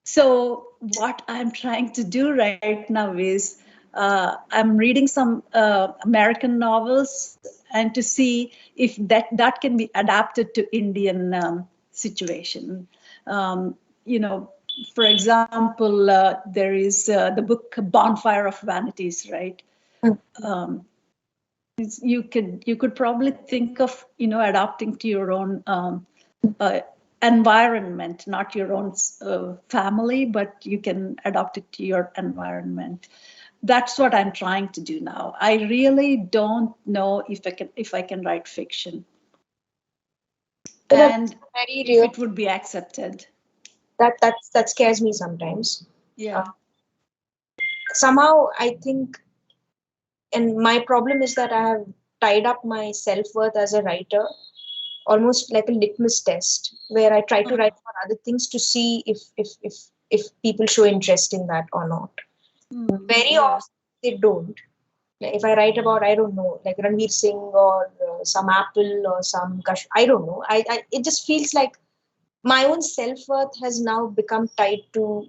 So what I'm trying to do right now is I'm reading some American novels and to see if that can be adapted to Indian situation. For example, there is the book Bonfire of Vanities, right? You could probably think of adapting to your own environment, not your own family, but you can adapt it to your environment. That's what I'm trying to do now. I really don't know if I can write fiction, and if it would be accepted. That scares me sometimes. Yeah. Somehow I think. And my problem is that I have tied up my self-worth as a writer, almost like a litmus test, where I try to write for other things to see if people show interest in that or not. Very often they don't. Like if I write about, I don't know, like Ranveer Singh or some Apple or some I don't know. It just feels like my own self-worth has now become tied to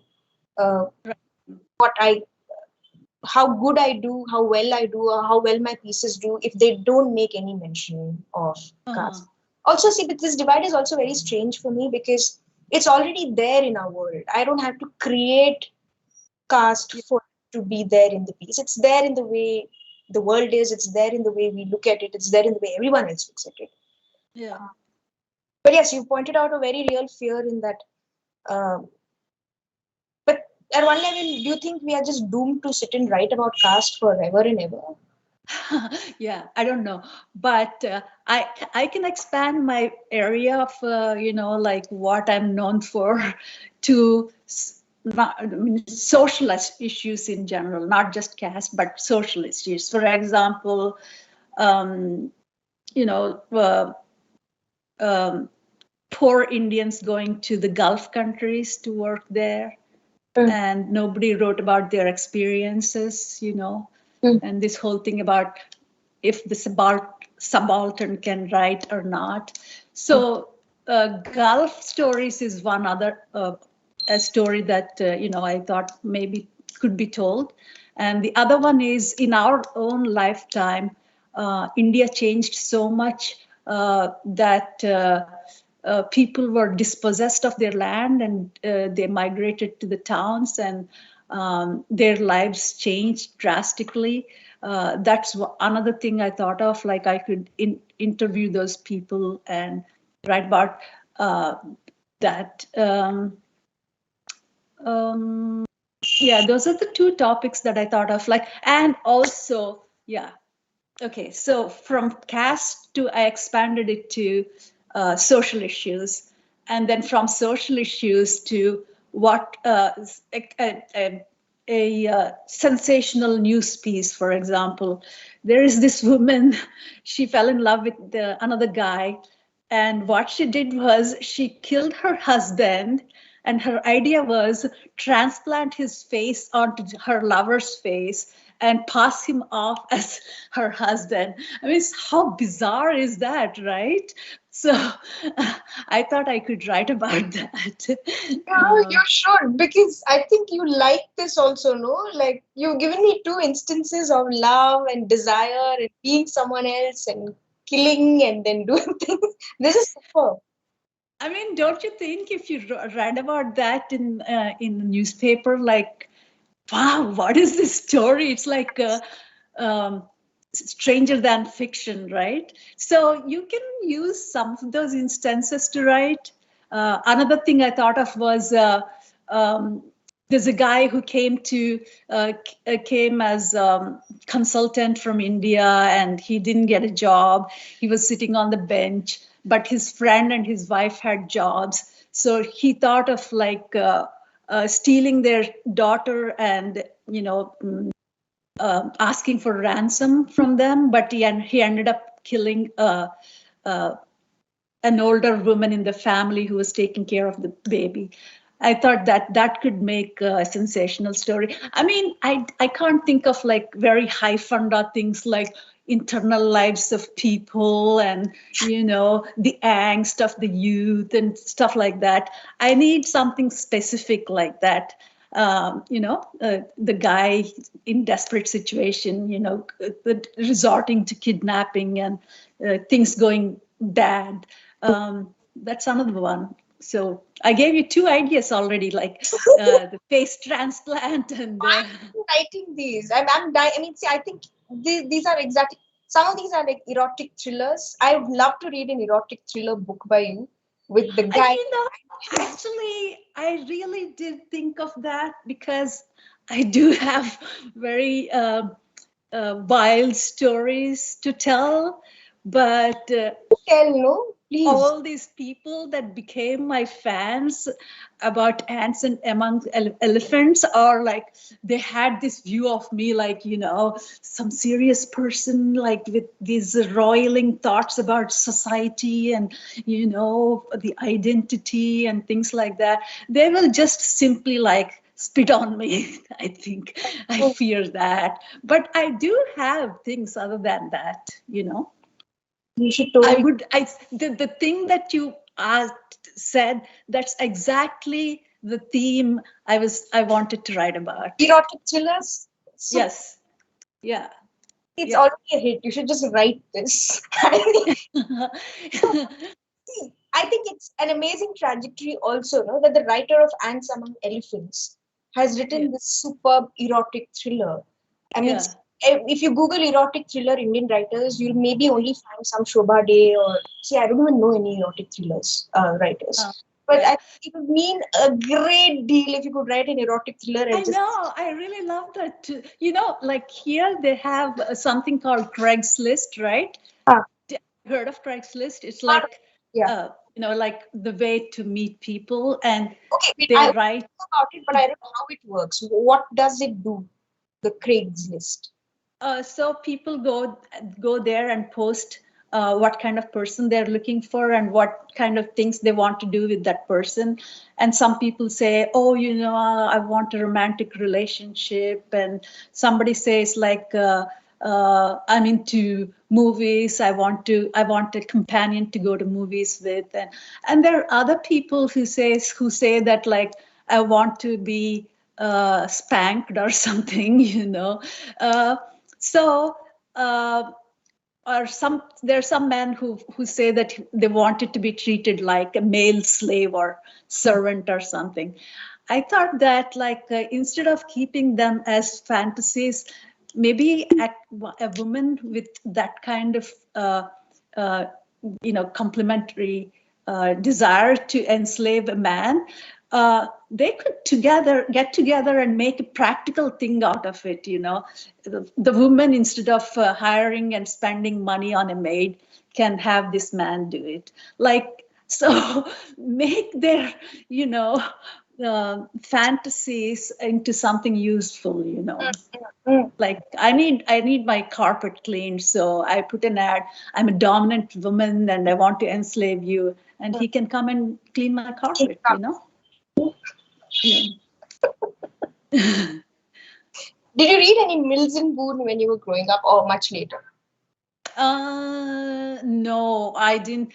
how good I do, how well I do, or how well my pieces do, if they don't make any mention of caste. Also, see, but this divide is also very strange for me because it's already there in our world. I don't have to create caste for to be there in the piece. It's there in the way the world is. It's there in the way we look at it. It's there in the way everyone else looks at it. Yeah. But yes, you pointed out a very real fear in that. But at one level, do you think we are just doomed to sit and write about caste forever and ever? Yeah, I don't know, but I can expand my area of like what I'm known for to social issues in general, not just caste, but social issues. For example, poor Indians going to the Gulf countries to work there, and nobody wrote about their experiences, and this whole thing about if the subaltern can write or not. So Gulf stories is one other a story that I thought maybe could be told. And the other one is, in our own lifetime, India changed so much that people were dispossessed of their land, and they migrated to the towns, and their lives changed drastically. That's another thing I thought of, like I could interview those people and write about that. Yeah, those are the two topics that I thought of, like, and also, yeah. Okay, so from caste I expanded it to social issues, and then from social issues to what a sensational news piece, for example. There is this woman, she fell in love with another guy, and what she did was she killed her husband, and her idea was transplant his face onto her lover's face and pass him off as her husband. I mean, how bizarre is that, right? So I thought I could write about that. Yeah, you should, because I think you like this also, no? Like, you've given me two instances of love and desire and being someone else and killing and then doing things. This is super. I mean, don't you think if you read about that in the newspaper, like, wow, what is this story? It's like stranger than fiction, right? So you can use some of those instances to write. Another thing I thought of was there's a guy who came as consultant from India, and he didn't get a job. He was sitting on the bench, but his friend and his wife had jobs. So he thought of like stealing their daughter and asking for ransom from them, but he ended up killing an older woman in the family who was taking care of the baby. I thought that could make a sensational story. I mean, I can't think of like very high funda things like internal lives of people and the angst of the youth and stuff like that. I need something specific like that. The guy in desperate situation, resorting to kidnapping and things going bad. That's another one. So I gave you two ideas already, like the face transplant and. I'm writing these. I'm dying. I mean, see, I think these are exactly. Some of these are like erotic thrillers. I would love to read an erotic thriller book by you with the guy. Actually, I really did think of that because I do have very wild stories to tell, but Please. All these people that became my fans about ants and among elephants are like, they had this view of me like, some serious person, like with these roiling thoughts about society and, the identity and things like that. They will just simply like spit on me. I think I fear that, but I do have things other than that, You should totally. The thing that you said, that's exactly the theme I wanted to write about. Erotic thrillers? Yes. Yeah. It's already a hit. You should just write this. I think it's an amazing trajectory also, no? That the writer of Ants Among Elephants has written this superb erotic thriller. I mean, Yeah. if you Google erotic thriller Indian writers, you'll maybe only find some Shobha Day or I don't even know any erotic thrillers writers. But Yeah. it would mean a great deal if you could write an erotic thriller. I know. I really love that too. You know, like here they have something called Craigslist, right? Heard of Craigslist? It's like, you know, like the way to meet people, and I write about it, but I don't know how it works. What does it do? The Craigslist. So people go there and post what kind of person they're looking for and what kind of things they want to do with that person. And some people say, oh, you know, I want a romantic relationship. And somebody says like, I'm into movies. I want a companion to go to movies with. And there are other people who say that like, I want to be spanked or something, you know. So, or there are some men who say that they wanted to be treated like a male slave or servant or something. I thought that like instead of keeping them as fantasies, maybe a woman with that kind of you know, complementary desire to enslave a man, they could get together and make a practical thing out of it. You know, the woman, instead of hiring and spending money on a maid, can have this man do it. Like, so make their, you know, fantasies into something useful, you know. Like I need my carpet cleaned, so I put an ad. I'm a dominant woman and I want to enslave you, and he can come and clean my carpet, you know. Yeah. Did you read any Mills and Boon when you were growing up, or much later? No, I didn't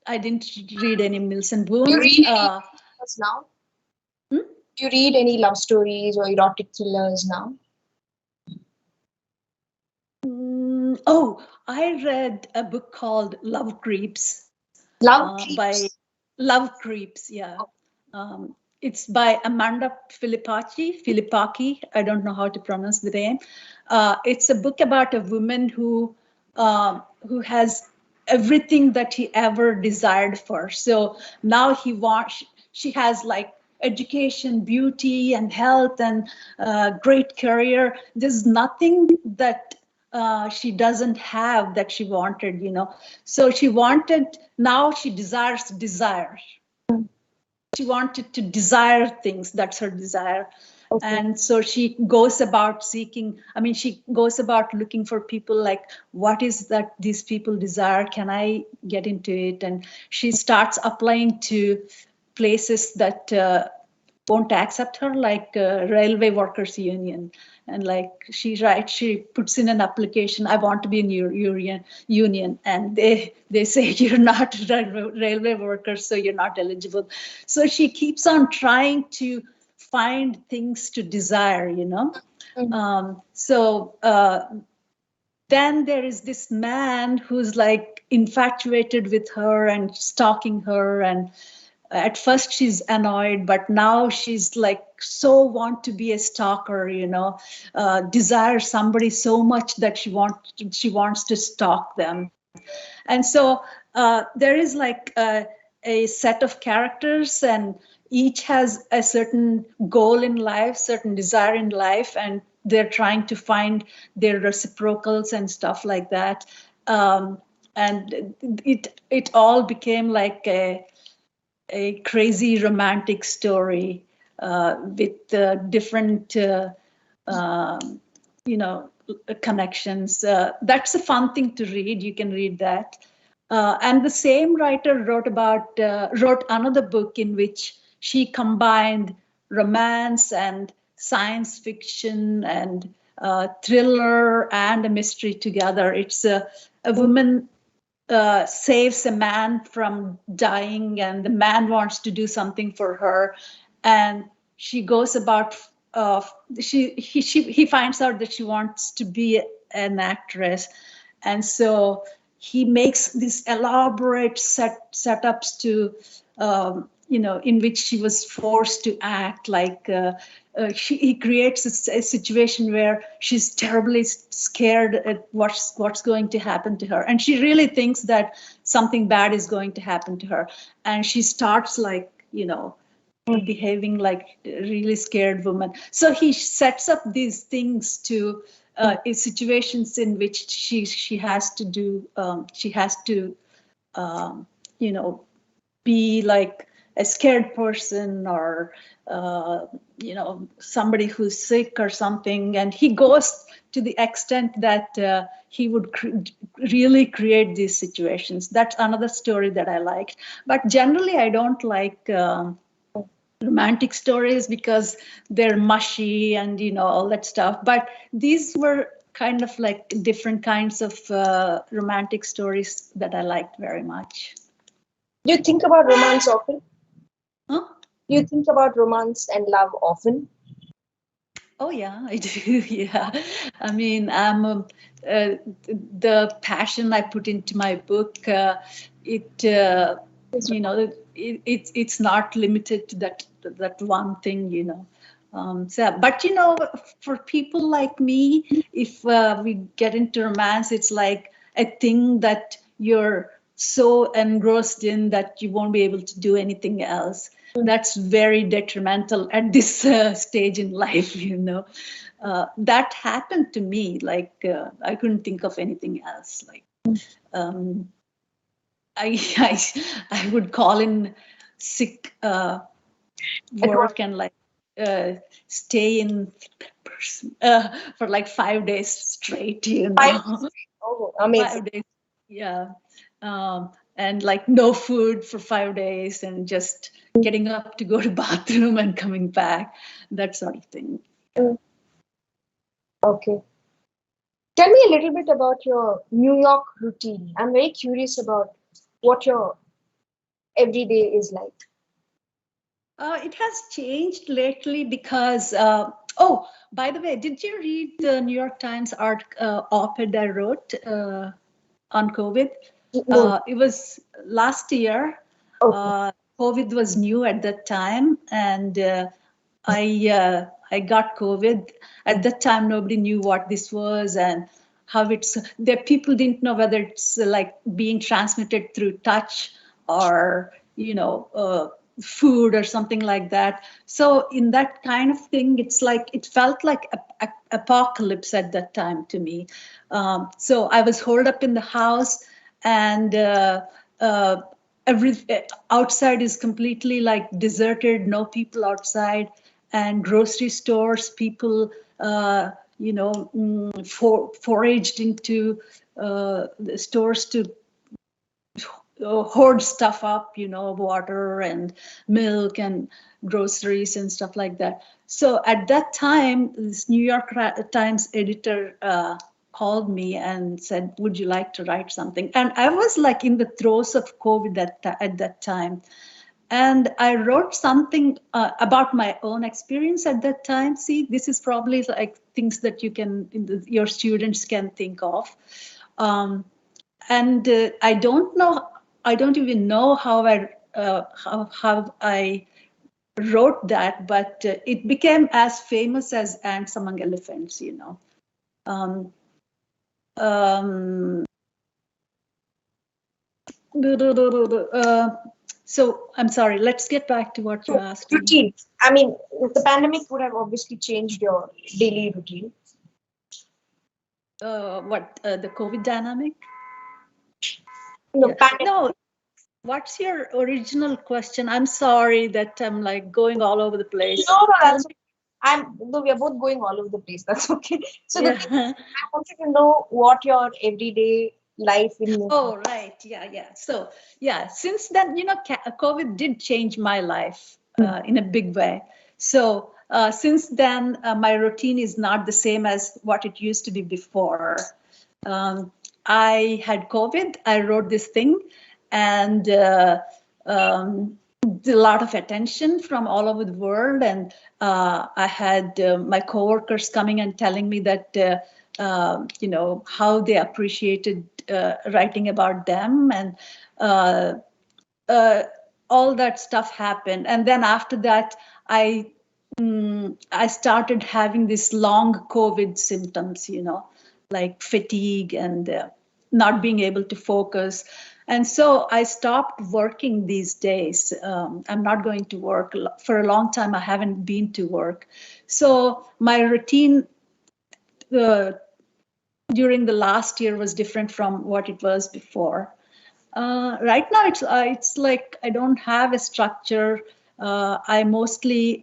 read any Mills and Boon. You read any thrillers now? Do you read any love stories or erotic thrillers now? Oh, I read a book called Love Creeps. By Love Creeps, yeah. It's by Amanda Filippaki. I don't know how to pronounce the name. It's a book about a woman who has everything that he ever desired for. So now she has like education, beauty, and health, and great career. There's nothing that she doesn't have that she wanted, you know. So now she desires desire. She wanted to desire things. That's her desire. Okay. And so she goes about she goes about looking for people like, what is that these people desire? Can I get into it? And she starts applying to places that won't accept her, like Railway Workers Union. And like she puts in an application, I want to be in your union. And they say, you're not railway workers, so you're not eligible. So she keeps on trying to find things to desire, you know. Then there is this man who's like infatuated with her and stalking her, and at first she's annoyed, but now she's like so want to be a stalker, you know, desires somebody so much that she wants to stalk them. And so there is like a set of characters, and each has a certain goal in life, certain desire in life, and they're trying to find their reciprocals and stuff like that. And it all became like a crazy romantic story with different, you know, connections. That's a fun thing to read. You can read that. And the same writer wrote another book in which she combined romance and science fiction and thriller and a mystery together. It's a woman saves a man from dying, and the man wants to do something for her, and she goes about he finds out that she wants to be an actress, and so he makes these elaborate setups to you know, in which she was forced to act, like he creates a situation where she's terribly scared at what's going to happen to her, and she really thinks that something bad is going to happen to her, and she starts like, you know, behaving like a really scared woman. So he sets up these things to situations in which she has to do you know, be like a scared person, or you know, somebody who's sick or something, and he goes to the extent that he would really create these situations. That's another story that I liked. But generally I don't like romantic stories because they're mushy and, you know, all that stuff. But these were kind of like different kinds of romantic stories that I liked very much. Do you think about romance often? Huh? Do you think about romance and love often? Oh yeah, I do. Yeah, I mean, the passion I put into my book. You know, it's not limited to that one thing. You know, so but you know, for people like me, if we get into romance, it's like a thing that you're so engrossed in that you won't be able to do anything else. That's very detrimental at this stage in life, you know. That happened to me. Like I couldn't think of anything else. Like I would call in sick work and like stay in for like 5 days straight, you know. Oh, amazing. 5 days, yeah. And like no food for 5 days and just getting up to go to bathroom and coming back, that sort of thing. Okay. Tell me a little bit about your New York routine. I'm very curious about what your everyday is like. It has changed lately because, oh, by the way, did you read the New York Times op-ed I wrote on COVID? No. It was last year. Okay. COVID was new at that time, and I got COVID. At that time, nobody knew what this was and how it's. The people didn't know whether it's like being transmitted through touch or, you know, food or something like that. So in that kind of thing, it's like it felt like a apocalypse at that time to me. So I was holed up in the house, and every outside is completely like deserted, no people outside, and grocery stores, people you know, foraged into the stores to hoard stuff up, you know, water and milk and groceries and stuff like that. So at that time, this New York Times editor called me and said, would you like to write something? And I was like in the throes of COVID at that time. And I wrote something about my own experience at that time. See, this is probably like things that you can, your students can think of. And I don't even know how I wrote that, but it became as famous as Ants Among Elephants, you know. So I'm sorry, let's get back to what you asked. Routine. I mean, the pandemic would have obviously changed your daily routine. The COVID dynamic? No, Yeah. No. What's your original question? I'm sorry that I'm like going all over the place. No, that's okay. We are both going all over the place. That's okay. So I wanted to know what your everyday life in. Oh, right. Yeah. So yeah, since then, you know, COVID did change my life in a big way. So since then, my routine is not the same as what it used to be before. I had COVID. I wrote this thing, and a lot of attention from all over the world. And I had my coworkers coming and telling me that, you know, how they appreciated writing about them, and all that stuff happened. And then after that, I I started having these long COVID symptoms, like fatigue and not being able to focus. And so I stopped working these days. I'm not going to work. For a long time, I haven't been to work. So my routine during the last year was different from what it was before. Right now, it's like I don't have a structure. I mostly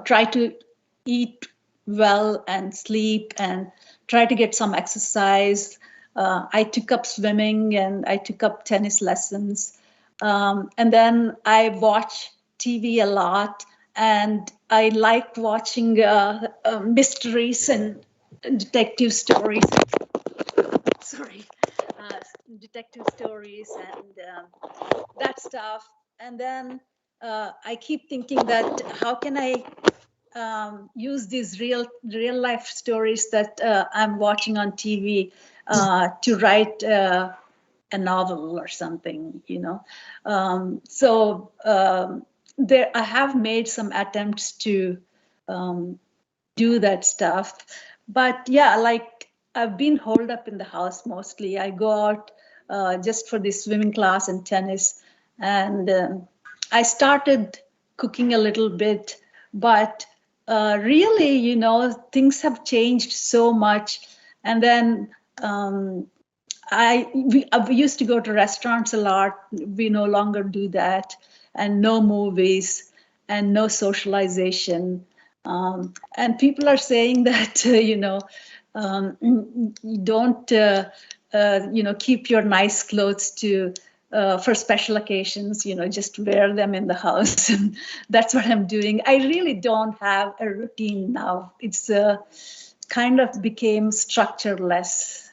try to eat well and sleep and try to get some exercise. I took up swimming and I took up tennis lessons. And then I watch TV a lot, and I like watching mysteries and detective stories. Sorry, detective stories and that stuff. And then I keep thinking that how can I use these real life stories that I'm watching on TV to write a novel or something, there I have made some attempts to do that stuff, but yeah, like I've been holed up in the house mostly. I go out just for the swimming class and tennis, and I started cooking a little bit, but really, things have changed so much. And then we used to go to restaurants a lot. We no longer do that, and no movies and no socialization. And people are saying that don't keep your nice clothes to for special occasions. Just wear them in the house. And that's what I'm doing. I really don't have a routine now. It's kind of became structureless.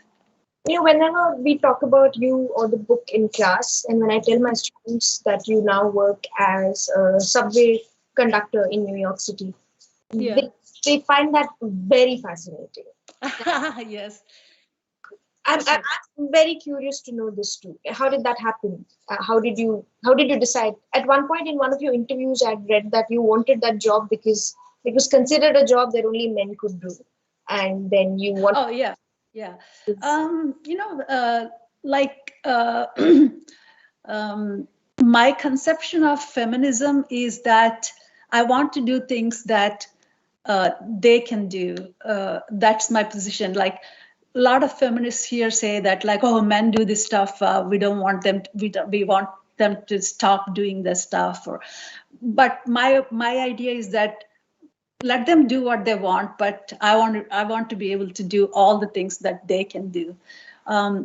Whenever we talk about you or the book in class, and when I tell my students that you now work as a subway conductor in New York City, they find that very fascinating. Yes. I'm very curious to know this too. How did that happen? How did you decide? At one point in one of your interviews, I read that you wanted that job because it was considered a job that only men could do, and then you want. Oh yeah. My conception of feminism is that I want to do things that they can do. That's my position. Like a lot of feminists here say that, like, oh, men do this stuff. We don't want them. We want them to stop doing this stuff. But my idea is that let them do what they want, but I want to be able to do all the things that they can do.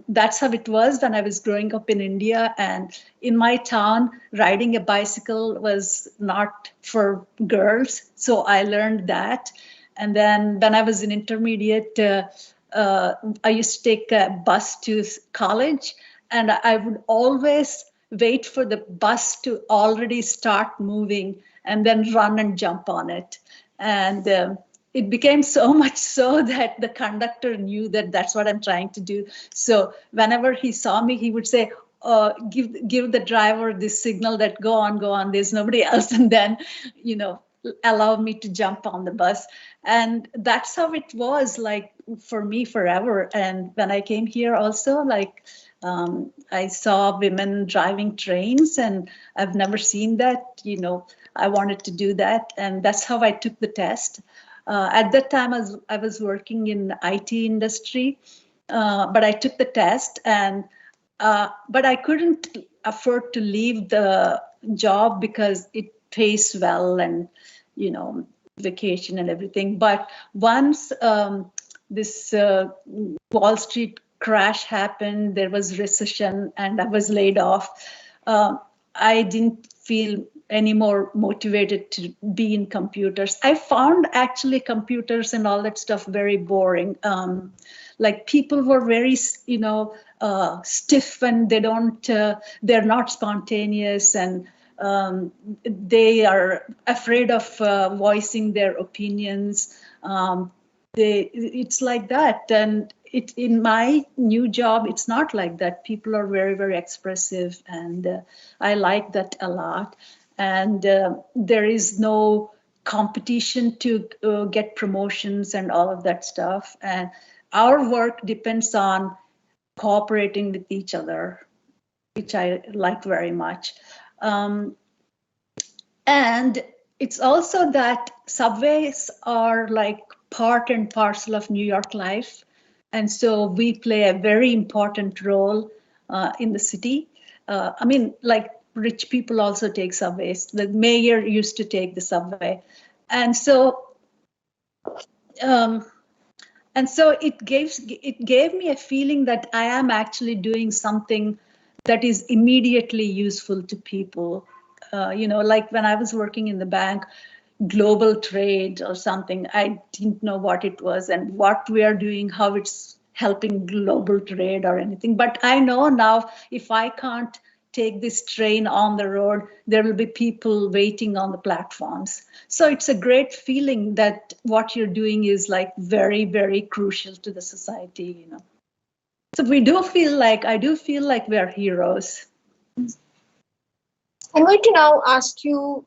That's how it was when I was growing up in India, and in my town, riding a bicycle was not for girls. So I learned that. And then when I was in intermediate, I used to take a bus to college, and I would always wait for the bus to already start moving and then run and jump on it. And it became so much so that the conductor knew that that's what I'm trying to do. So whenever he saw me, he would say, give the driver this signal that go on, there's nobody else. And then, allow me to jump on the bus. And that's how it was like for me forever. And when I came here also, like, I saw women driving trains, and I've never seen that, I wanted to do that. And that's how I took the test. At that time, I was working in IT industry, but I took the test, and but I couldn't afford to leave the job because it pays well and, vacation and everything. But once this Wall Street crash happened, there was recession, and I was laid off. I didn't feel any more motivated to be in computers. I found actually computers and all that stuff very boring. Like people were very, stiff, and they're not spontaneous, and they are afraid of voicing their opinions. It's like that. And in my new job, it's not like that. People are very, very expressive, and I like that a lot. and there is no competition to get promotions and all of that stuff. And our work depends on cooperating with each other, which I like very much. And it's also that subways are like part and parcel of New York life. And so we play a very important role in the city. I mean, like rich people also take subways. The mayor used to take the subway. And so it gave me a feeling that I am actually doing something that is immediately useful to people. Like when I was working in the bank, global trade or something, I didn't know what it was and what we are doing, how it's helping global trade or anything. But I know now, if I can't take this train on the road, there will be people waiting on the platforms. So it's a great feeling that what you're doing is like very, very crucial to the society, So I do feel like we are heroes. I'm going to now ask you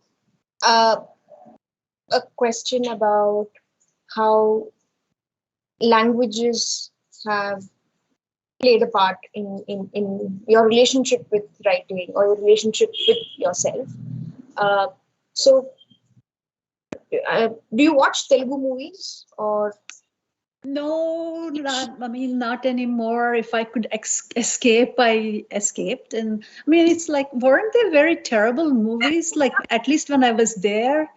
a question about how languages have played a part in your relationship with writing or your relationship with yourself. So, do you watch Telugu movies or? No, not anymore. If I could escape, I escaped. And I mean, it's like, weren't they very terrible movies? Like, at least when I was there,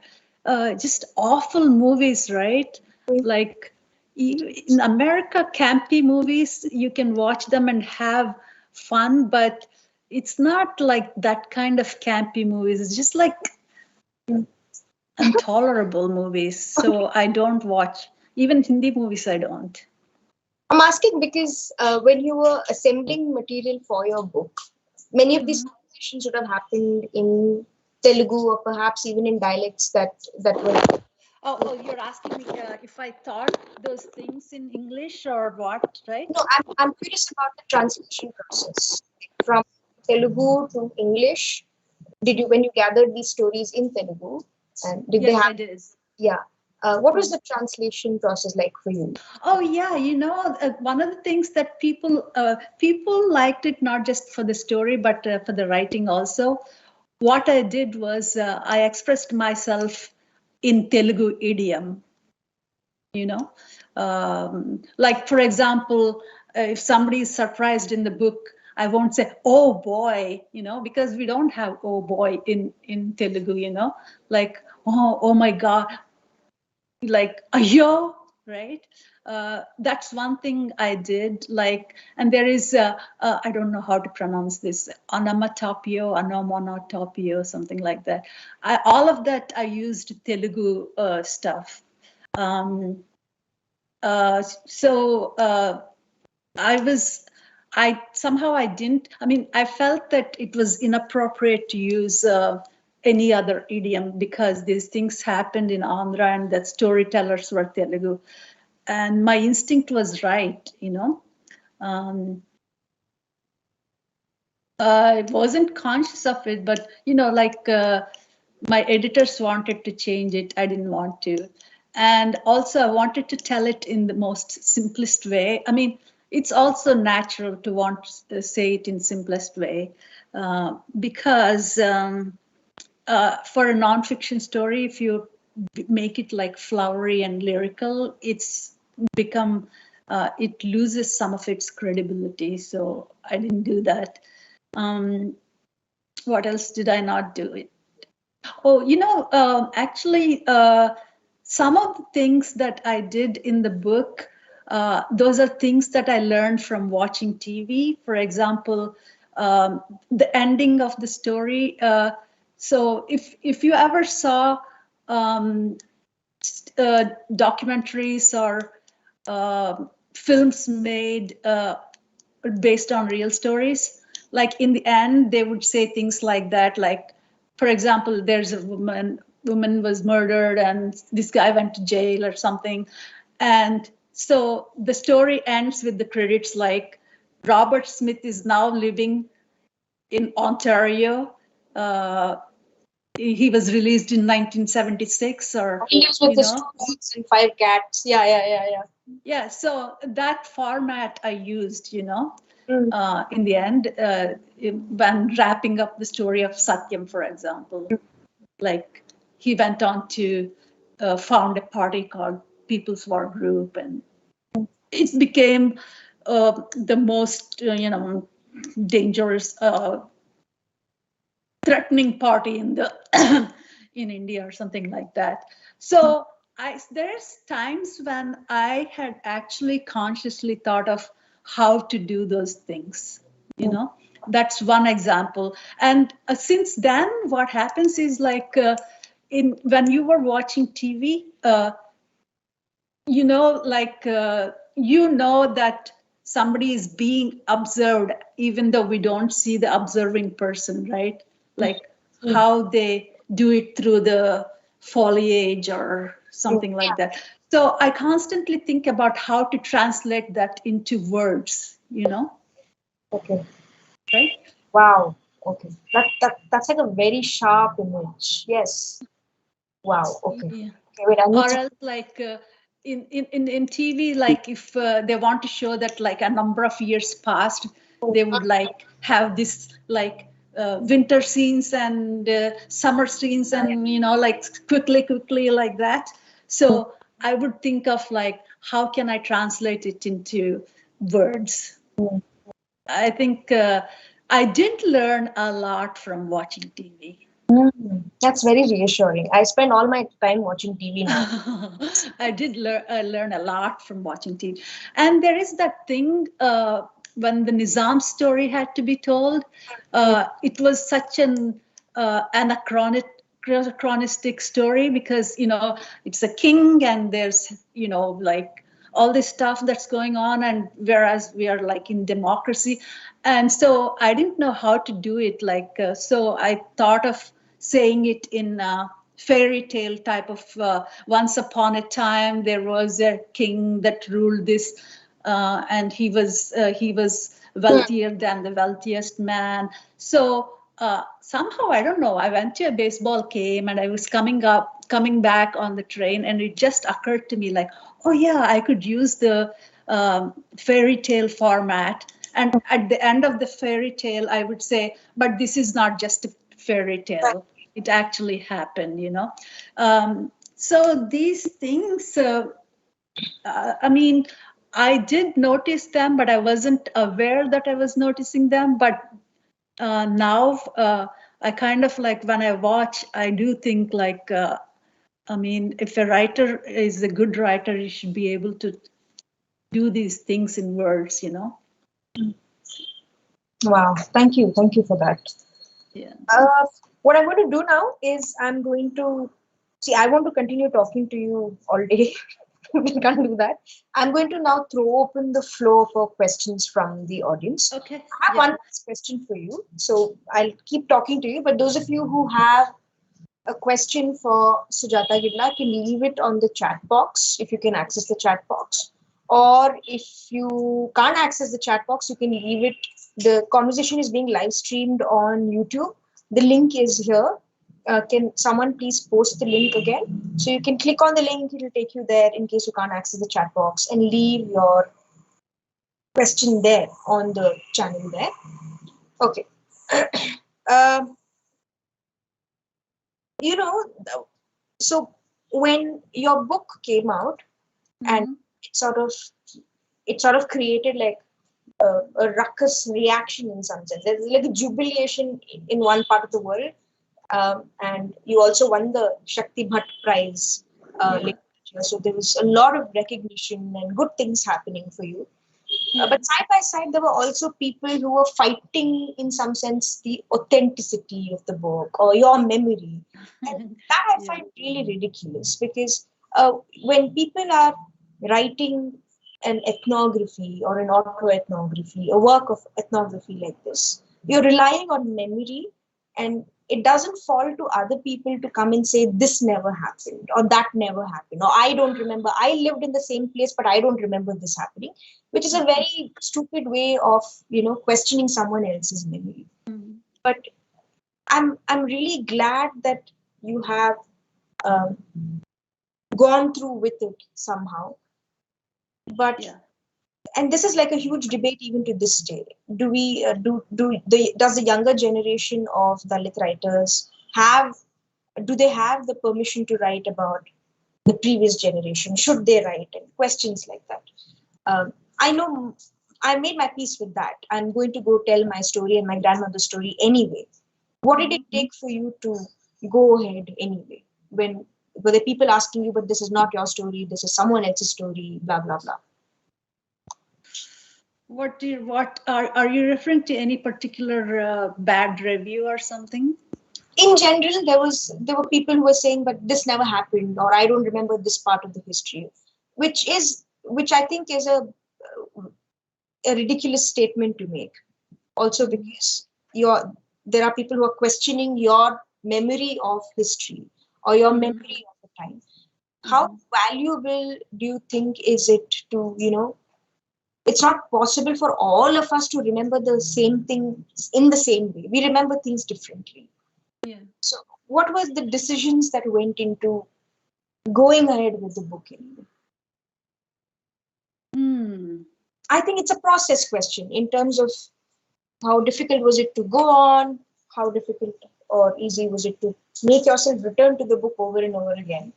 just awful movies, right? Like in America, campy movies, you can watch them and have fun, but it's not like that kind of campy movies. It's just like intolerable movies. So I don't watch. Even Hindi movies, I don't. I'm asking because when you were assembling material for your book, many of these conversations would have happened in Telugu or perhaps even in dialects that were. Oh, you're asking me if I thought those things in English or what, right? No, I'm curious about the translation process from Telugu to English. When you gathered these stories in Telugu, and did yes, they have? I did. Yeah. What was the translation process like for you? Oh yeah, one of the things that people liked it not just for the story but for the writing also. What I did was I expressed myself in Telugu idiom. Like for example, if somebody is surprised in the book, I won't say, "Oh boy," because we don't have "oh boy" in Telugu. Like oh my God. Like ayo, right? That's one thing I did. Like, and there is I don't know how to pronounce this, onomatopoeia, onomatopoeia, something like that. All of that I used Telugu stuff. So I felt that it was inappropriate to use any other idiom because these things happened in Andhra and that storytellers were Telugu. And my instinct was right, I wasn't conscious of it, but, my editors wanted to change it. I didn't want to. And also I wanted to tell it in the most simplest way. I mean, it's also natural to want to say it in simplest way because for a nonfiction story, if you make it like flowery and lyrical, it loses some of its credibility. So I didn't do that. What else did I not do? Actually, some of the things that I did in the book, those are things that I learned from watching TV. For example, the ending of the story. So if you ever saw documentaries or films made based on real stories, like in the end, they would say things like that, like, for example, there's a woman was murdered and this guy went to jail or something. And so the story ends with the credits like Robert Smith is now living in Ontario he was released in 1976, or He lives with his 2 dogs and 5 cats. Yeah. So that format I used, in the end, when wrapping up the story of Satyam, for example. Like, he went on to found a party called People's War Group, and it became the most, dangerous, threatening party in the in India or something like that. So there's times when I had actually consciously thought of how to do those things. That's one example. And since then, what happens is, like, when you were watching TV, that somebody is being observed, even though we don't see the observing person, right? Like how they do it through the foliage or something like that. So I constantly think about how to translate that into words, Okay. Right? Wow. Okay. That's like a very sharp image. Yes. Wow. Okay. Yeah. Okay, wait, Or else, like, in TV, like, if they want to show that, like, a number of years passed, they would, like, have this, like, winter scenes and summer scenes, and like, quickly like that. So I would think of, like, how can I translate it into words? I think I did learn a lot from watching TV. That's very reassuring. I spend all my time watching TV now. I did learn a lot from watching TV. And there is that thing, when the Nizam story had to be told, it was such an anachronistic story, because, it's a king and there's, like, all this stuff that's going on, and whereas we are, like, in democracy. And so I didn't know how to do it. Like, so I thought of saying it in fairy tale type of, once upon a time there was a king that ruled this, and he was wealthier than the wealthiest man. So somehow, I don't know, I went to a baseball game and I was coming back on the train, and it just occurred to me, like, oh yeah, I could use the fairy tale format. And at the end of the fairy tale, I would say, but this is not just a fairy tale. It actually happened, So these things, I mean, I did notice them, but I wasn't aware that I was noticing them. But now I kind of, like, when I watch, I do think, like, I mean, if a writer is a good writer, he should be able to do these things in words, Wow. Thank you for that. Yeah. What I'm going to do now is I'm going to I want to continue talking to you all day. We can't do that. I'm going to now throw open the floor for questions from the audience. Okay. I have one last question for you. So I'll keep talking to you, but those of you who have a question for Sujatha Gidla can leave it on the chat box, if you can access the chat box. Or if you can't access the chat box, you can leave it. The conversation is being live streamed on YouTube. The link is here. Can someone please post the link again? So you can click on the link, it will take you there in case you can't access the chat box, and leave your question there on the channel there. Okay. So when your book came out, and it sort of created, like, a ruckus reaction in some sense. There's, like, a jubilation in one part of the world, and you also won the Shakti Bhatt Prize later. So there was a lot of recognition and good things happening for you. But side by side, there were also people who were fighting, in some sense, the authenticity of the book or your memory. And that I find really ridiculous, because when people are writing an ethnography or an autoethnography, a work of ethnography like this, you're relying on memory, and it doesn't fall to other people to come and say this never happened or that never happened, or I don't remember, I lived in the same place but I don't remember this happening, which is a very stupid way of questioning someone else's memory. But I'm really glad that you have gone through with it somehow. But Yeah. and this is like a huge debate even to this day. Do we does the younger generation of Dalit writers do they have the permission to write about the previous generation? Should they write? And questions like that. I know I made my peace with that. I'm going to go tell my story and my grandmother's story anyway. What did it take for you to go ahead anyway? When were the people asking you, but this is not your story, this is someone else's story, blah blah blah. What are you referring to any particular bad review or something? In general, there were people who were saying, but this never happened, or I don't remember this part of the history, which I think is a ridiculous statement to make. Also because there are people who are questioning your memory of history or your memory of the time. How valuable do you think is it to, it's not possible for all of us to remember the same thing in the same way. We remember things differently. Yeah. So what was the decisions that went into going ahead with the book anyway? I think it's a process question in terms of how difficult was it to go on, how difficult or easy was it to make yourself return to the book over and over again.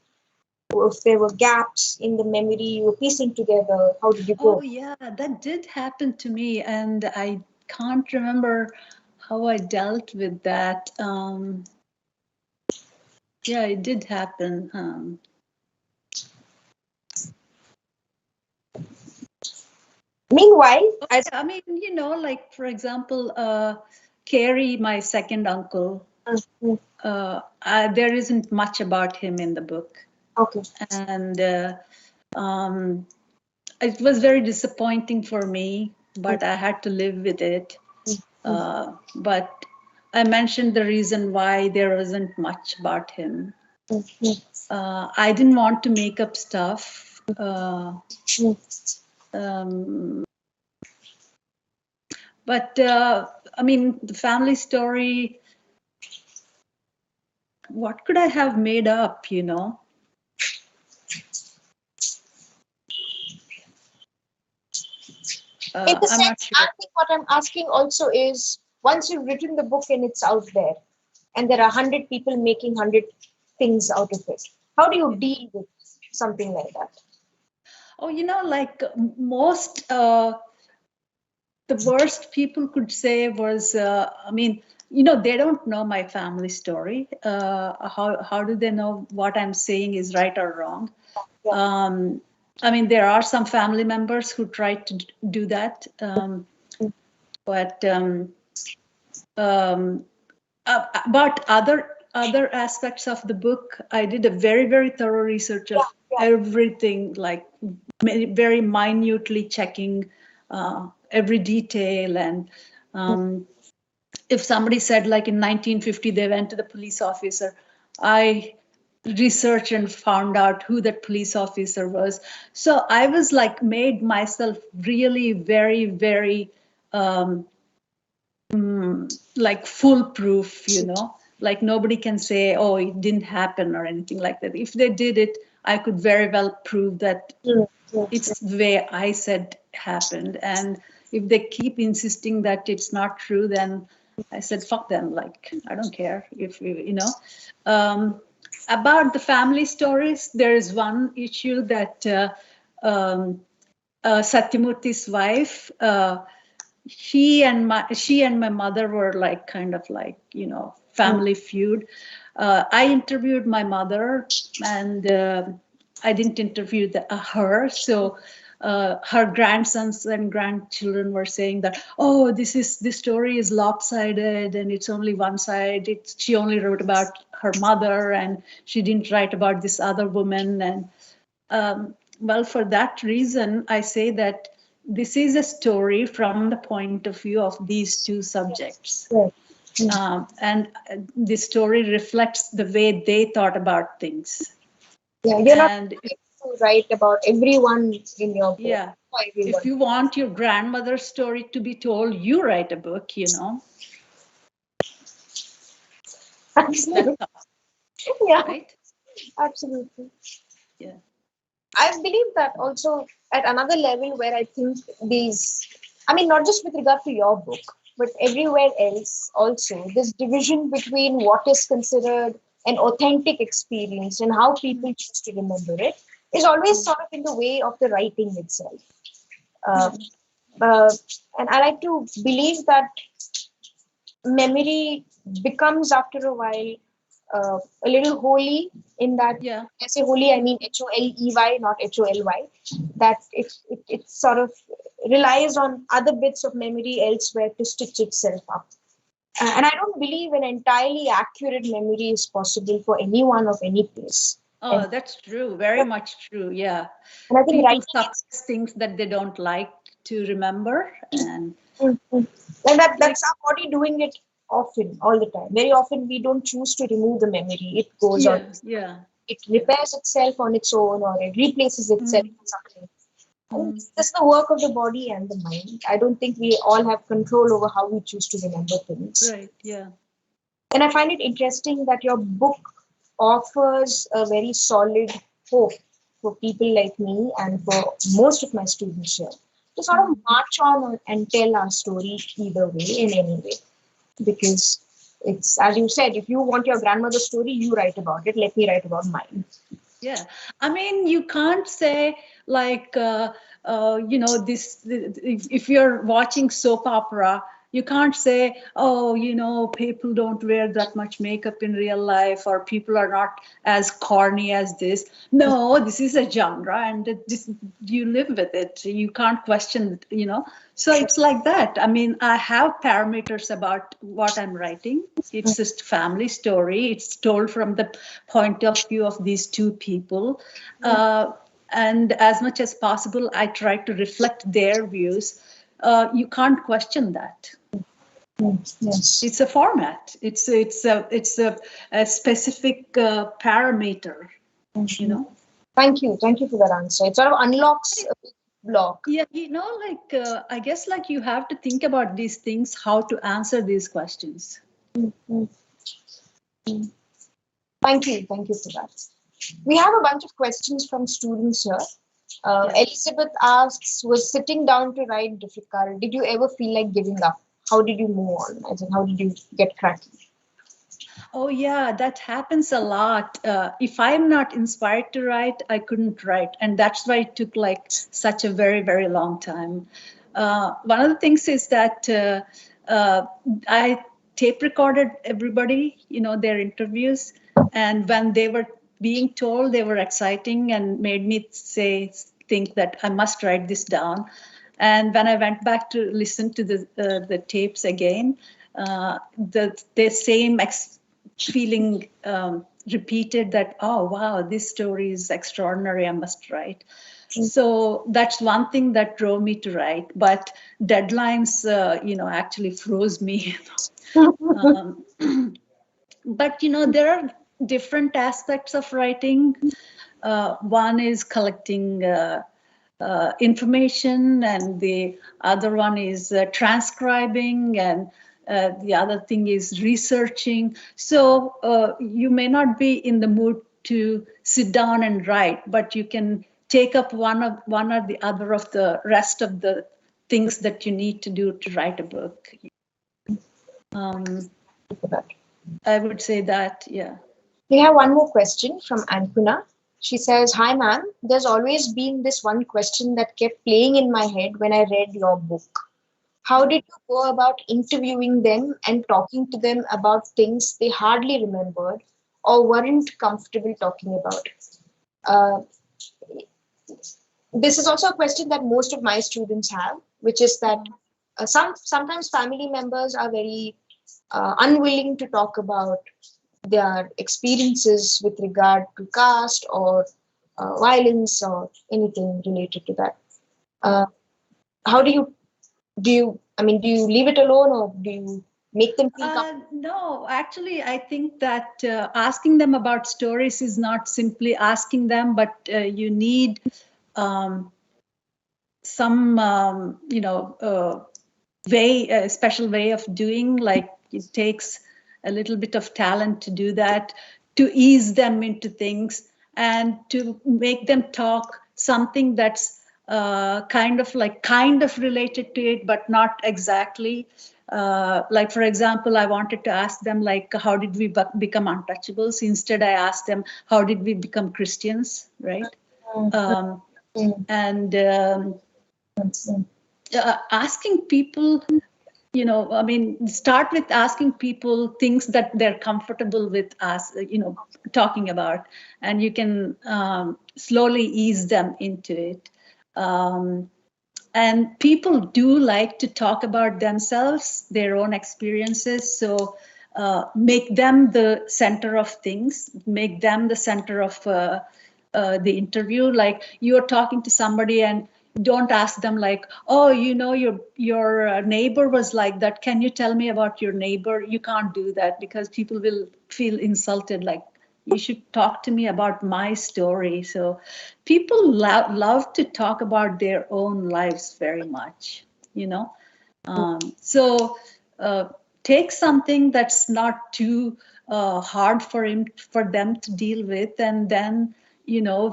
If there were gaps in the memory you were piecing together, how did you go? Oh yeah, that did happen to me, and I can't remember how I dealt with that. Yeah, it did happen. Meanwhile, I mean, like for example, Carey, my second uncle, there isn't much about him in the book. Okay. And it was very disappointing for me, but I had to live with it. But I mentioned the reason why there wasn't much about him. I didn't want to make up stuff. But I mean, the family story, what could I have made up, In the sense, sure. I think what I'm asking also is, once you've written the book and it's out there, and there are 100 people making 100 things out of it, how do you deal with something like that? Oh, like most, the worst people could say was, I mean, they don't know my family story. How do they know what I'm saying is right or wrong? Yeah. I mean, there are some family members who try to do that, but about other aspects of the book, I did a very, very thorough research of everything, like very minutely checking every detail. And if somebody said, like in 1950, they went to the police officer, I researched and found out who that police officer was. So I was like made myself really very, very like foolproof, like nobody can say, oh, it didn't happen or anything like that. If they did it, I could very well prove that it's the way I said happened. And if they keep insisting that it's not true, then I said, fuck them. Like, I don't care if, about the family stories, there is one issue that Satyamurthy's wife, she and my mother were like kind of like, family feud. I interviewed my mother, and I didn't interview her. So her grandsons and grandchildren were saying that, oh, this story is lopsided and it's only one side. She only wrote about her mother and she didn't write about this other woman. And well, for that reason, I say that this is a story from the point of view of these two subjects. And this story reflects the way they thought about things. Yeah, you're not to write about everyone in your book. Yeah. If you want your grandmother's story to be told, you write a book, Absolutely. Yeah, right? absolutely. Yeah. I believe that also at another level where I think these, I mean, not just with regard to your book, but everywhere else also, this division between what is considered an authentic experience and how people choose to remember it is always sort of in the way of the writing itself. Uh, and I like to believe that memory becomes after a while a little holy in that, Yeah. when I say holy, I mean HOLEY, not HOLY, that it sort of relies on other bits of memory elsewhere to stitch itself up. And I don't believe an entirely accurate memory is possible for anyone of any place. Oh, that's true. Very much true. Yeah. And I think People writing suppress things that they don't like to remember. And and that's our body doing it often, all the time. Very often we don't choose to remove the memory. It goes on. yeah. It repairs itself on its own, or it replaces itself with something. I think this is the work of the body and the mind. I don't think we all have control over how we choose to remember things. Right. Yeah. And I find it interesting that your book offers a very solid hope for people like me and for most of my students here to sort of march on and tell our story either way, in any way. Because it's, as you said, if you want your grandmother's story, you write about it. Let me write about mine. Yeah. I mean, you can't say like, if you're watching soap opera, you can't say, oh, people don't wear that much makeup in real life, or people are not as corny as this. No, this is a genre, and you live with it. You can't question it, So it's like that. I mean, I have parameters about what I'm writing. It's just family story. It's told from the point of view of these two people. And as much as possible, I try to reflect their views. You can't question that. Yes. It's a format. It's a specific parameter. Thank you for that answer. It sort of unlocks a big block. Yeah, I guess you have to think about these things, how to answer these questions. Thank you for that. We have a bunch of questions from students here. Elizabeth asks, was sitting down to write difficult? Did you ever feel like giving up? How did you move on? I think, how did you get cracking? Oh, yeah, that happens a lot. If I'm not inspired to write, I couldn't write. And that's why it took such a very, very long time. One of the things is that I tape recorded everybody, their interviews. And when they were being told, they were exciting and made me think that I must write this down. And when I went back to listen to the tapes again, the same feeling repeated, that, oh, wow, this story is extraordinary, I must write. So that's one thing that drove me to write. But deadlines, actually froze me. But, there are different aspects of writing. One is collecting information, and the other one is transcribing, and the other thing is researching. So you may not be in the mood to sit down and write, but you can take up one or the other of the rest of the things that you need to do to write a book. I would say that, yeah. We have one more question from Ankuna. She says, hi, ma'am. There's always been this one question that kept playing in my head when I read your book. How did you go about interviewing them and talking to them about things they hardly remembered or weren't comfortable talking about? This is also a question that most of my students have, which is that sometimes family members are very unwilling to talk about their experiences with regard to caste or violence or anything related to that. How do you leave it alone, or do you make them feel comfortable? No, actually, I think that asking them about stories is not simply asking them, but you need some, special way of doing. Like, it takes a little bit of talent to do that, to ease them into things and to make them talk something that's kind of related to it, but not exactly. Like, for example, I wanted to ask them, like, how did we become untouchables? Instead, I asked them, how did we become Christians, right? Asking people, I mean, start with asking people things that they're comfortable with us, talking about, and you can slowly ease them into it. And people do like to talk about themselves, their own experiences. So make them the center of things, make them the center of the interview. Like, you're talking to somebody and don't ask them like, oh, your neighbor was like that. Can you tell me about your neighbor? You can't do that because people will feel insulted. Like, you should talk to me about my story. So people love to talk about their own lives very much, So take something that's not too hard for them to deal with, and then,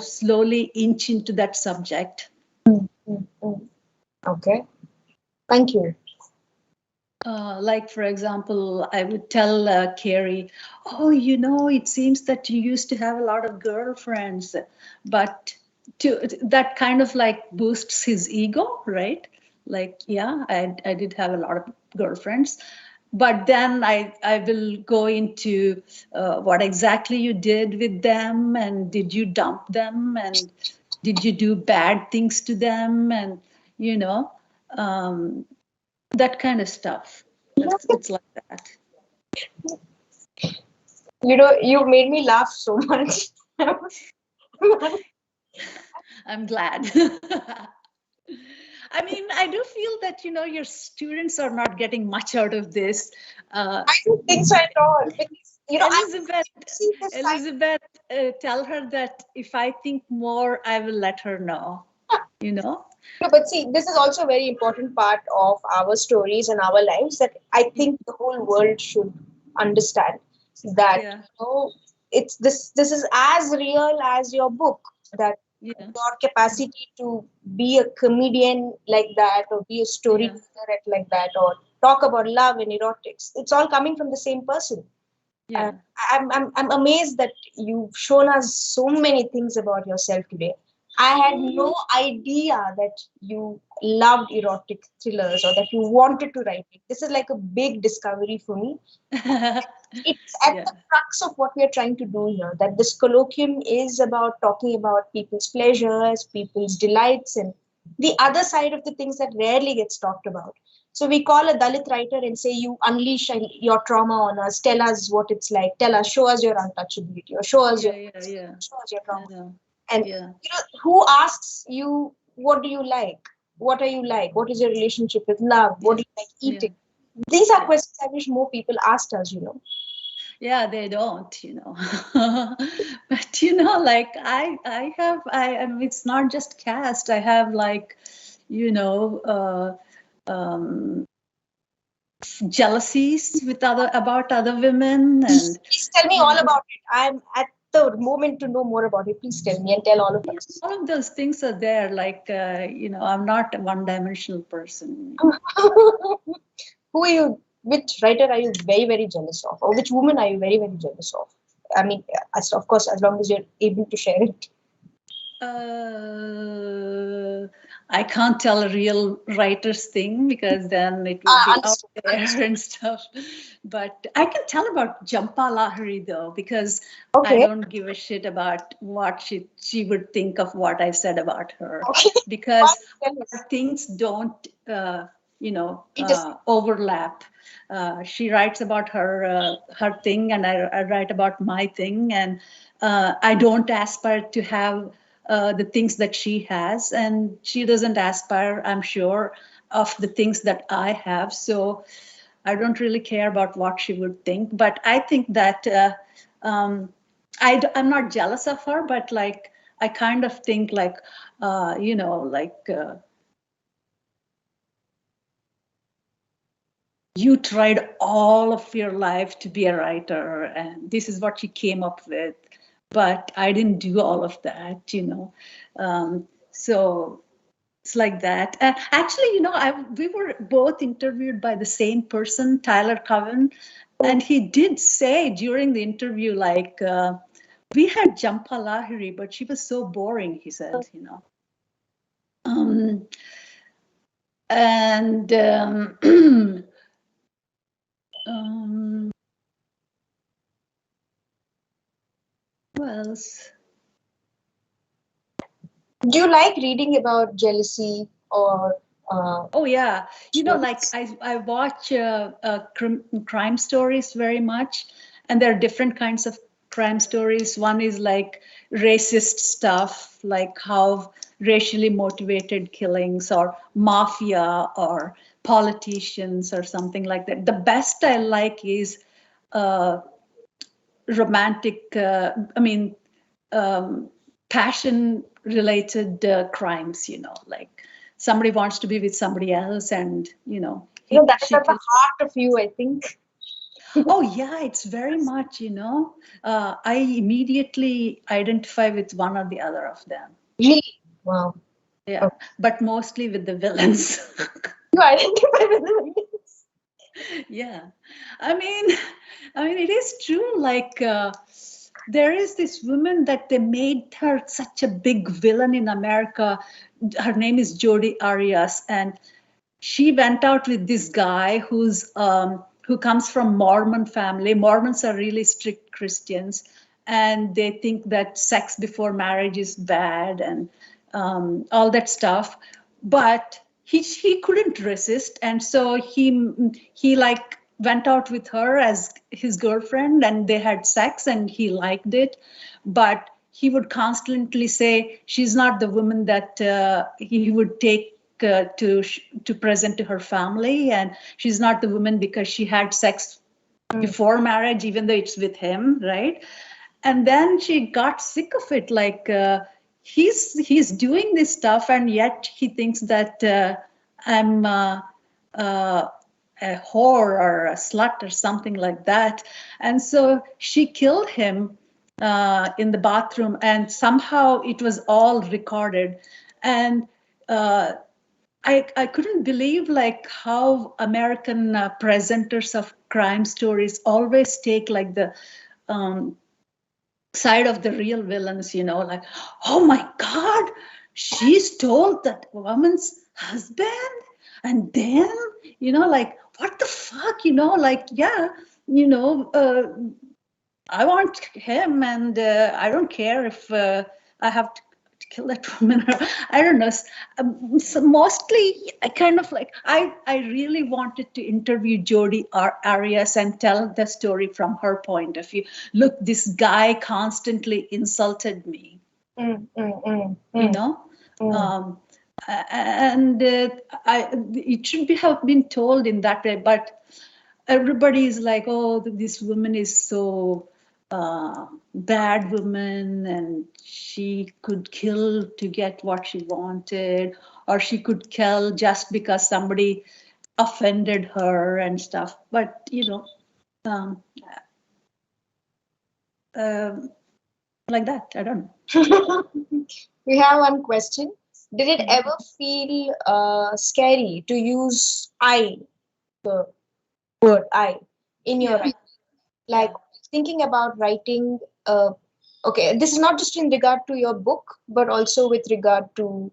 slowly inch into that subject. Okay. Thank you. Like, for example, I would tell Carrie, oh, it seems that you used to have a lot of girlfriends, but that kind of like boosts his ego, right? Like, yeah, I did have a lot of girlfriends, but then I will go into what exactly you did with them, and did you dump them, and did you do bad things to them, and that kind of stuff. It's like that. You made me laugh so much. I'm glad. I mean, I do feel that, your students are not getting much out of this. I don't think so at all. Because, Elizabeth, tell her that if I think more, I will let her know, No, but see, this is also a very important part of our stories and our lives that I think the whole world should understand that it's this is as real as your book, that your capacity to be a comedian like that, or be a storyteller like that, or talk about love and erotics, it's all coming from the same person. I'm amazed that you've shown us so many things about yourself today. I had no idea that you loved erotic thrillers or that you wanted to write it. This is like a big discovery for me. It's at the crux of what we are trying to do here, that this colloquium is about talking about people's pleasures, people's delights, and the other side of the things that rarely gets talked about. So we call a Dalit writer and say, you unleash your trauma on us, tell us what it's like, show us your untouchability, or show us your trauma. And who asks you, what do you like? What are you like? What is your relationship with love? What do you like eating? These are questions I wish more people asked us, Yeah, they don't, But like I have, it's not just caste. I have like, jealousies with about other women. And please tell me all about it. I'm at the moment to know more about it. Please tell me and tell all of us. All of those things are there. Like, I'm not a one-dimensional person. Who are you? Which writer are you very, very jealous of? Or which woman are you very, very jealous of? I mean, of course, as long as you're able to share it. I can't tell a real writer's thing because then it will be out there and stuff. But I can tell about Jhampa Lahiri though, because I don't give a shit about what she would think of what I said about her, because things don't overlap. She writes about her thing, and I write about my thing, and I don't aspire to have the things that she has, and she doesn't aspire, I'm sure, of the things that I have. So I don't really care about what she would think. But I think that I'm not jealous of her, but like I kind of think like, you tried all of your life to be a writer and this is what you came up with, but I didn't do all of that, so it's like that. Actually, we were both interviewed by the same person, Tyler Coven, and he did say during the interview, like, we had Jampa Lahiri, but she was so boring, he said, and who else? Do you like reading about jealousy or? Oh yeah, like I watch crime stories very much, and there are different kinds of crime stories. One is like racist stuff, like how racially motivated killings or mafia or politicians or something like that. The best I like is romantic, passion related crimes, like somebody wants to be with somebody else and, That's at the heart of you, I think. Oh yeah, it's very much, I immediately identify with one or the other of them. Really? Wow. Yeah, okay. But mostly with the villains. You identify with the villains? Yeah, I mean, it is true. Like, there is this woman that they made her such a big villain in America. Her name is Jodi Arias, and she went out with this guy who comes from Mormon family. Mormons are really strict Christians, and they think that sex before marriage is bad and all that stuff. But he couldn't resist, and so he like went out with her as his girlfriend, and they had sex, and he liked it, but he would constantly say she's not the woman that he would take to present to her family, and she's not the woman because she had sex before marriage, even though it's with him, right? And then she got sick of it, like he's doing this stuff, and yet he thinks that I'm a whore or a slut or something like that. And so she killed him in the bathroom, and somehow it was all recorded. And I couldn't believe like how American presenters of crime stories always take like the side of the real villains, like, oh my God, she stole that woman's husband. And then, like, what the fuck, like, yeah, I want him, and I don't care if I have to kill that woman. I don't know. So mostly, I kind of like, I really wanted to interview Jodi Arias and tell the story from her point of view. Look, this guy constantly insulted me. And it should have been told in that way, but everybody is like, oh, this woman is so bad woman, and she could kill to get what she wanted, or she could kill just because somebody offended her and stuff. But like that, I don't know. We have one question. Did it ever feel scary to use I, the word I, in your writing? Like, thinking about writing, okay, this is not just in regard to your book, but also with regard to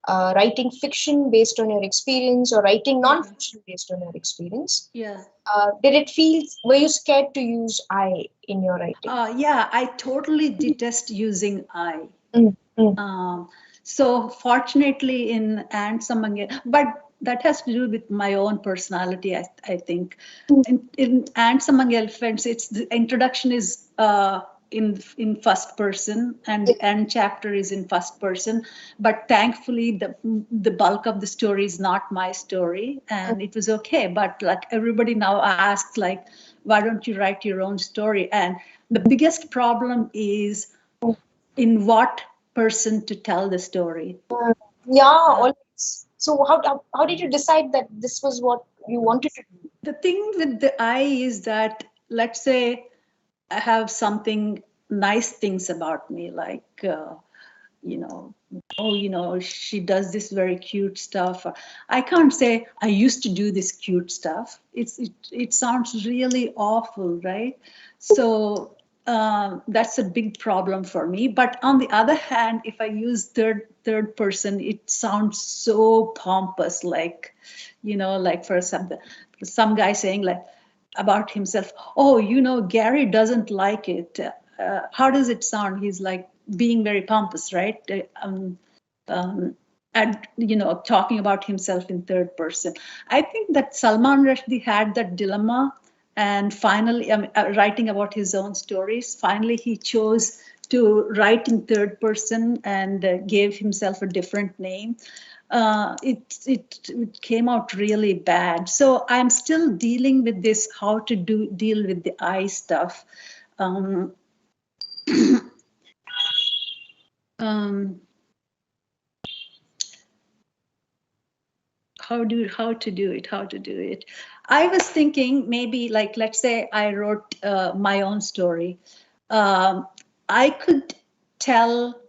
writing fiction based on your experience, or writing non-fiction based on your experience. Yeah. Were you scared to use I in your writing? Yeah, I totally detest using I. Mm. So fortunately in Ants Among Elephants, but that has to do with my own personality, I think. In Ants Among Elephants, it's the introduction is in first person, and the end chapter is in first person. But thankfully, the bulk of the story is not my story, and it was okay. But like everybody now asks, like, why don't you write your own story? And the biggest problem is in what person to tell the story. Yeah, always. So how did you decide that this was what you wanted to do? The thing with the I is that, let's say I have something nice things about me, like, you know, oh, you know, she does this very cute stuff. I can't say I used to do this cute stuff. It sounds really awful, right? So that's a big problem for me. But on the other hand, if I use third person, it sounds so pompous, like, you know, like for some guy saying like about himself, oh, you know, Gary doesn't like it. How does it sound? He's like being very pompous, right? And you know, talking about himself in third person. I think that Salman Rushdie had that dilemma, and finally, writing about his own stories, finally he chose to write in third person and gave himself a different name. It came out really bad. So I'm still dealing with this, how to deal with the I stuff. How to do it. I was thinking maybe, like, let's say I wrote my own story. I could tell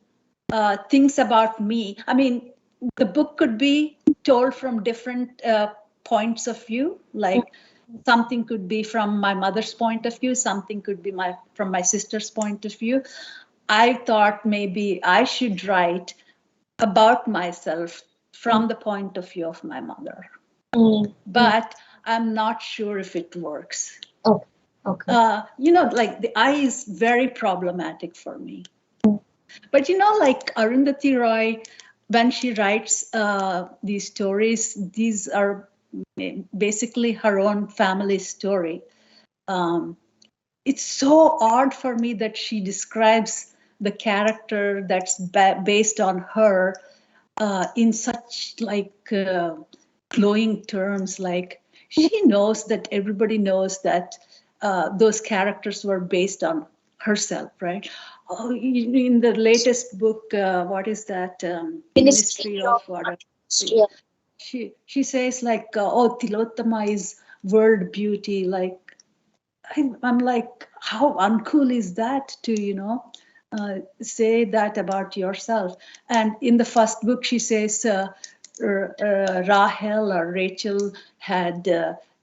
things about me. I mean, the book could be told from different points of view, like something could be from my mother's point of view, something could be from my sister's point of view. I thought maybe I should write about myself from the point of view of my mother. But I'm not sure if it works. Okay. You know, like the I is very problematic for me. But you know, like Arundhati Roy, when she writes these stories, these are basically her own family story. It's so odd for me that she describes the character that's based on her in such like glowing terms. Like she knows that everybody knows that those characters were based on herself, right? Oh, in the latest book, what is that? Ministry of Water. She says like, oh, Tilottama is world beauty. Like I'm like, how uncool is that to, you know, say that about yourself? And in the first book, she says Rahel or Rachel had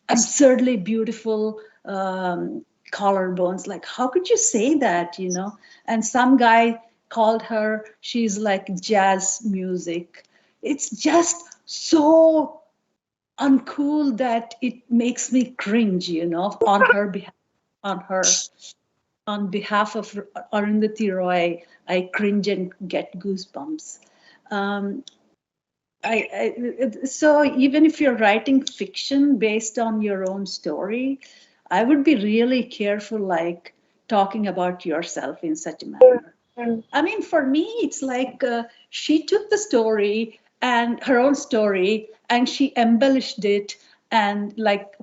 absurdly beautiful collarbones. Like, how could you say that, you know? And some guy called her, she's like jazz music. It's just so uncool that it makes me cringe, you know, on behalf of Arundhati Roy. I cringe and get goosebumps. So even if you're writing fiction based on your own story, I would be really careful, like talking about yourself in such a manner. I mean, for me, it's like she took the story and her own story and she embellished it, and like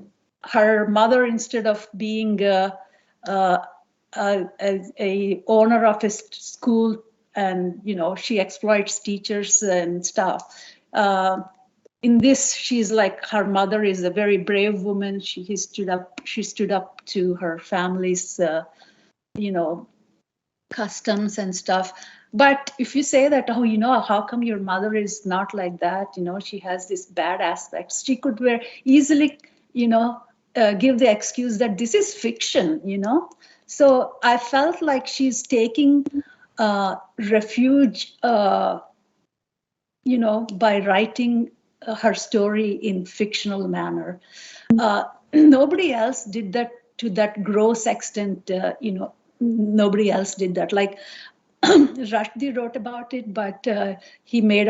her mother, instead of being a owner of a school, and you know, she exploits teachers and stuff. In this, she's like, her mother is a very brave woman. She stood up to her family's you know, customs and stuff. But if you say that, oh, you know, how come your mother is not like that? You know, she has this bad aspects. She could easily, you know, give the excuse that this is fiction, you know. So I felt like she's taking refuge, you know, by writing her story in fictional manner. Nobody else did that to that gross extent, you know. Nobody else did that. Like Rushdie wrote about it, but he made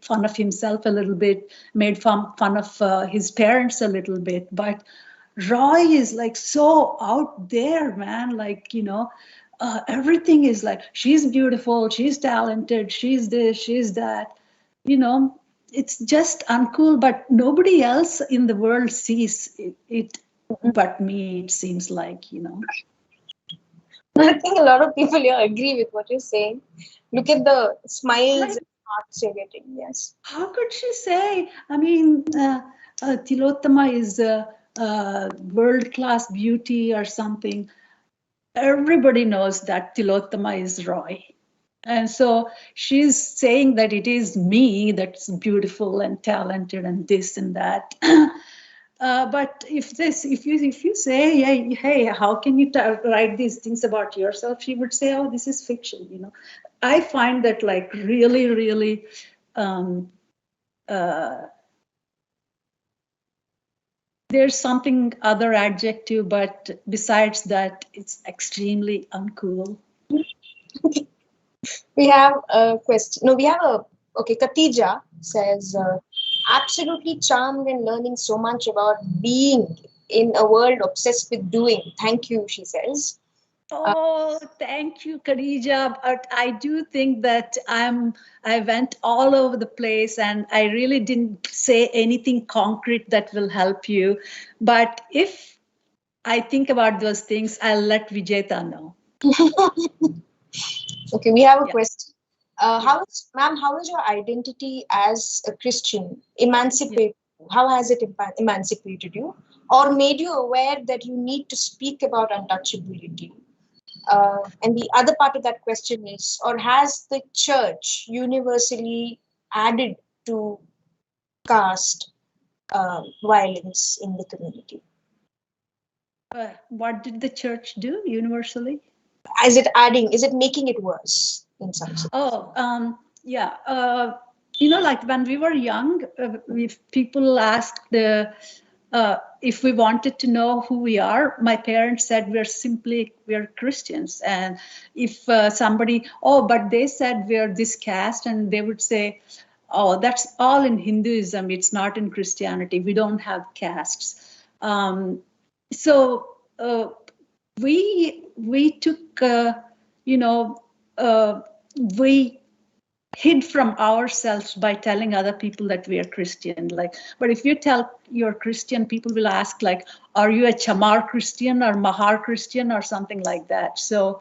fun of himself a little bit, made fun of his parents a little bit. But Roy is like so out there, man. Like, you know, everything is like, she's beautiful, she's talented, she's this, she's that. You know, it's just uncool, but nobody else in the world sees it but me, it seems like, you know. I think a lot of people here agree with what you're saying. Look at the smiles and hearts you're getting. Yes. How could she say? I mean, Tilottama is world-class beauty or something, everybody knows that Tilottama is Roy. And so she's saying that it is me that's beautiful and talented and this and that. But if you say, hey, how can you write these things about yourself? She would say, oh, this is fiction. You know, I find that like really, really. There's something other adjective, but besides that, it's extremely uncool. We have a question. No, we have a. Okay, Katija says, absolutely charmed and learning so much about being in a world obsessed with doing. Thank you, she says. Oh, thank you, Khadija. But I do think that I went all over the place and I really didn't say anything concrete that will help you. But if I think about those things, I'll let Vijeta know. Okay, we have a question. Ma'am, how is your identity as a Christian emancipated? How has it emancipated you, or made you aware that you need to speak about untouchability? And the other part of that question is, or has the church universally added to caste violence in the community? What did the church do universally? Is it making it worse in some sense? Oh, yeah. You know, like when we were young, if people asked if we wanted to know who we are, my parents said we're Christians. And if somebody, but they said we're this caste, and they would say, oh, that's all in Hinduism. It's not in Christianity. We don't have castes. So we took, we hid from ourselves by telling other people that we are Christian. But if you tell you're Christian, people will ask, like, are you a Chamar Christian or Mahar Christian or something like that? So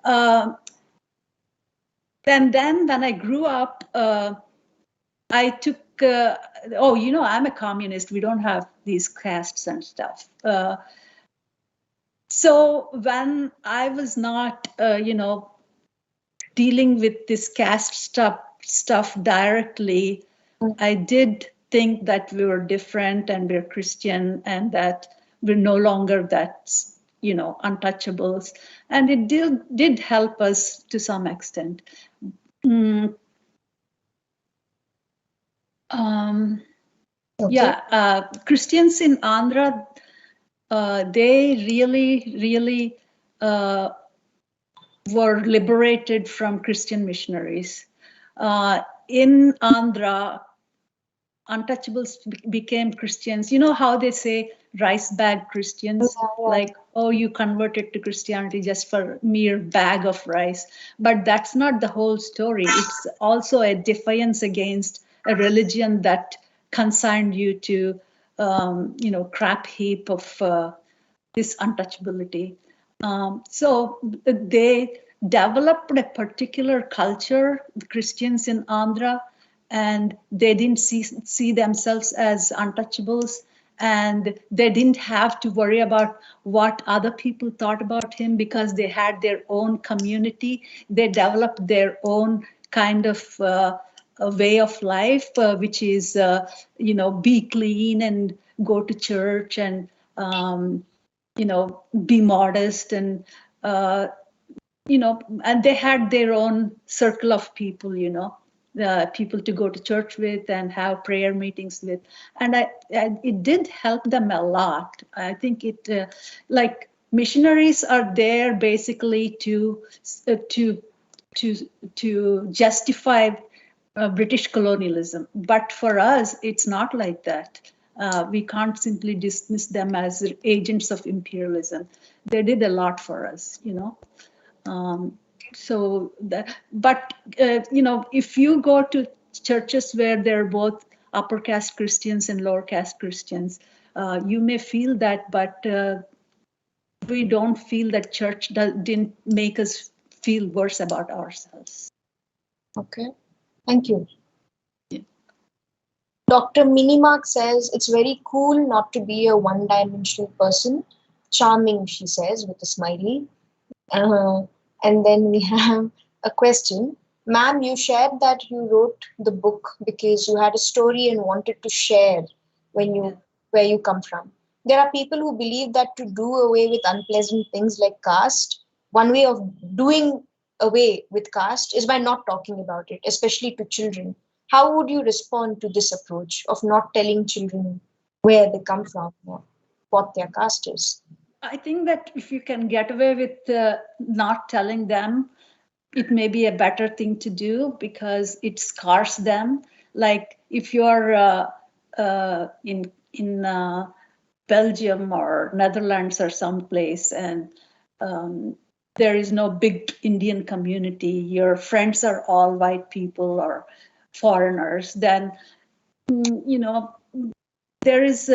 then when I grew up, I took, I'm a communist. We don't have these castes and stuff. So when I was not, dealing with this caste stuff directly, I did think that we were different and we're Christian and that we're no longer that, untouchables. And it did help us to some extent. Okay. Yeah, Christians in Andhra, they really were liberated from Christian missionaries. In Andhra, untouchables became Christians. You know how they say rice bag Christians? Like, oh, you converted to Christianity just for mere bag of rice. But that's not the whole story. It's also a defiance against a religion that consigned you to, crap heap of this untouchability. So they developed a particular culture, the Christians in Andhra, and they didn't see themselves as untouchables, and they didn't have to worry about what other people thought about him because they had their own community. They developed their own kind of a way of life, which is, be clean and go to church and, be modest and, and they had their own circle of people, people to go to church with and have prayer meetings with. And it did help them a lot. I think it, like missionaries are there basically to justify British colonialism. But for us, it's not like that. We can't simply dismiss them as agents of imperialism. They did a lot for us, so that, but if you go to churches where they're both upper caste Christians and lower caste Christians, you may feel that, but we don't feel that church didn't make us feel worse about ourselves. Okay, thank you. Yeah. Dr. Minimark says it's very cool not to be a one-dimensional person. Charming, she says, with a smiley. And then we have a question. Ma'am, you shared that you wrote the book because you had a story and wanted to share where you come from. There are people who believe that to do away with unpleasant things like caste, one way of doing away with caste is by not talking about it, especially to children. How would you respond to this approach of not telling children where they come from or what their caste is? I think that if you can get away with not telling them, it may be a better thing to do because it scars them. Like if you're in Belgium or Netherlands or someplace, and there is no big Indian community, your friends are all white people or foreigners, then there is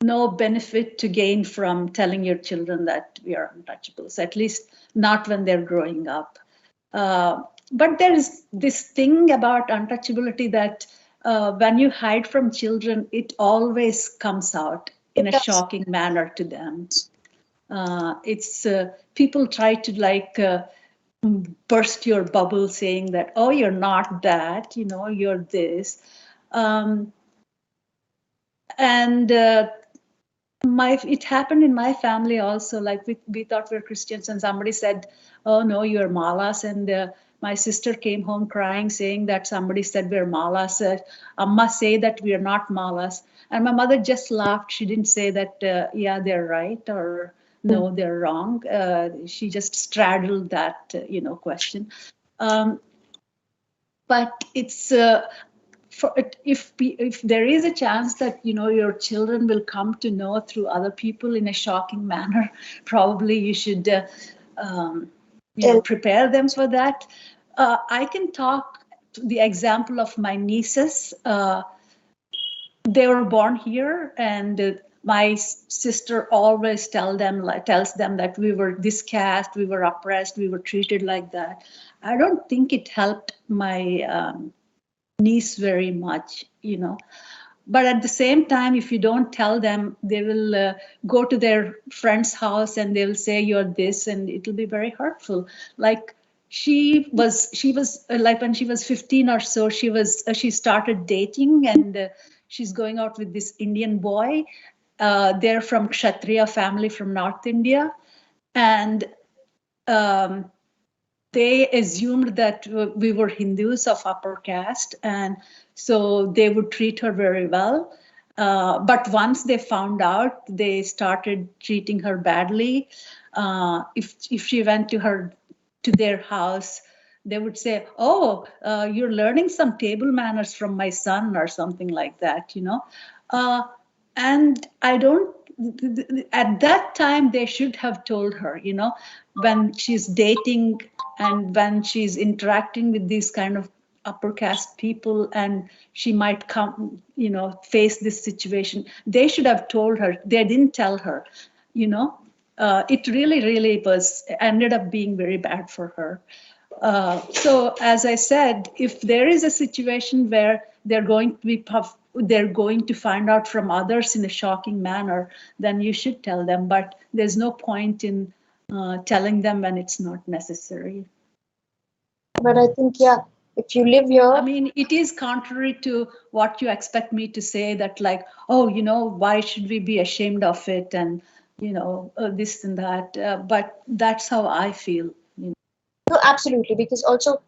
no benefit to gain from telling your children that we are untouchables, at least not when they're growing up. But there is this thing about untouchability that when you hide from children, it always comes out in a shocking manner to them. It's people try to burst your bubble saying that, oh, you're not that, you're this. And it happened in my family also. Like we thought we were Christians, and somebody said, "Oh no, you're Malas." And my sister came home crying, saying that somebody said we're Malas. Amma say that we are not Malas, and my mother just laughed. She didn't say that yeah, they're right or no, they're wrong. She just straddled that question. But it's. If there is a chance that your children will come to know through other people in a shocking manner, probably you should prepare them for that. I can talk the example of my nieces. They were born here, and my sister always tells them that we were this caste, we were oppressed, we were treated like that. I don't think it helped my niece very much, but at the same time, if you don't tell them, they will go to their friend's house and they will say you're this, and it will be very hurtful. Like she was like when she was 15 or so, she started dating, and she's going out with this Indian boy. They're from Kshatriya family from North India, and they assumed that we were Hindus of upper caste, and so they would treat her very well. But once they found out, they started treating her badly. If she went to their house, they would say, "Oh, you're learning some table manners from my son," or something like that, and I don't. At that time, they should have told her, when she's dating and when she's interacting with these kind of upper caste people, and she might come, face this situation. They should have told her. They didn't tell her, it really ended up being very bad for her. So as I said, if there is a situation where they're going to find out from others in a shocking manner, then you should tell them. But there's no point in telling them when it's not necessary. But I think, if you live here, I mean, it is contrary to what you expect me to say, that like, oh, why should we be ashamed of it, and this and that. But that's how I feel. No, absolutely, because also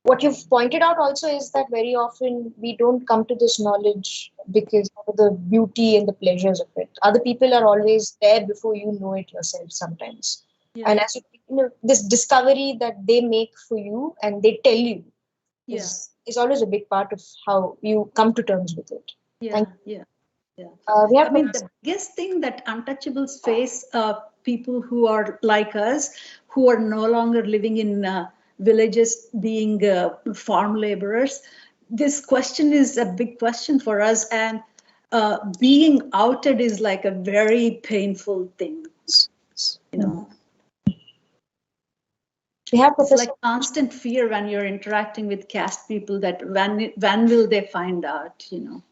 what you've pointed out also is that very often we don't come to this knowledge because of the beauty and the pleasures of it. Other people are always there before you know it yourself sometimes. Yeah. And as this discovery that they make for you and they tell you is always a big part of how you come to terms with it. Yeah. The biggest thing that untouchables face, people who are like us, who are no longer living in villages, being farm laborers, this question is a big question for us, and being outed is like a very painful thing, We have It's Professor. like constant fear when you're interacting with caste people that when will they find out, you know?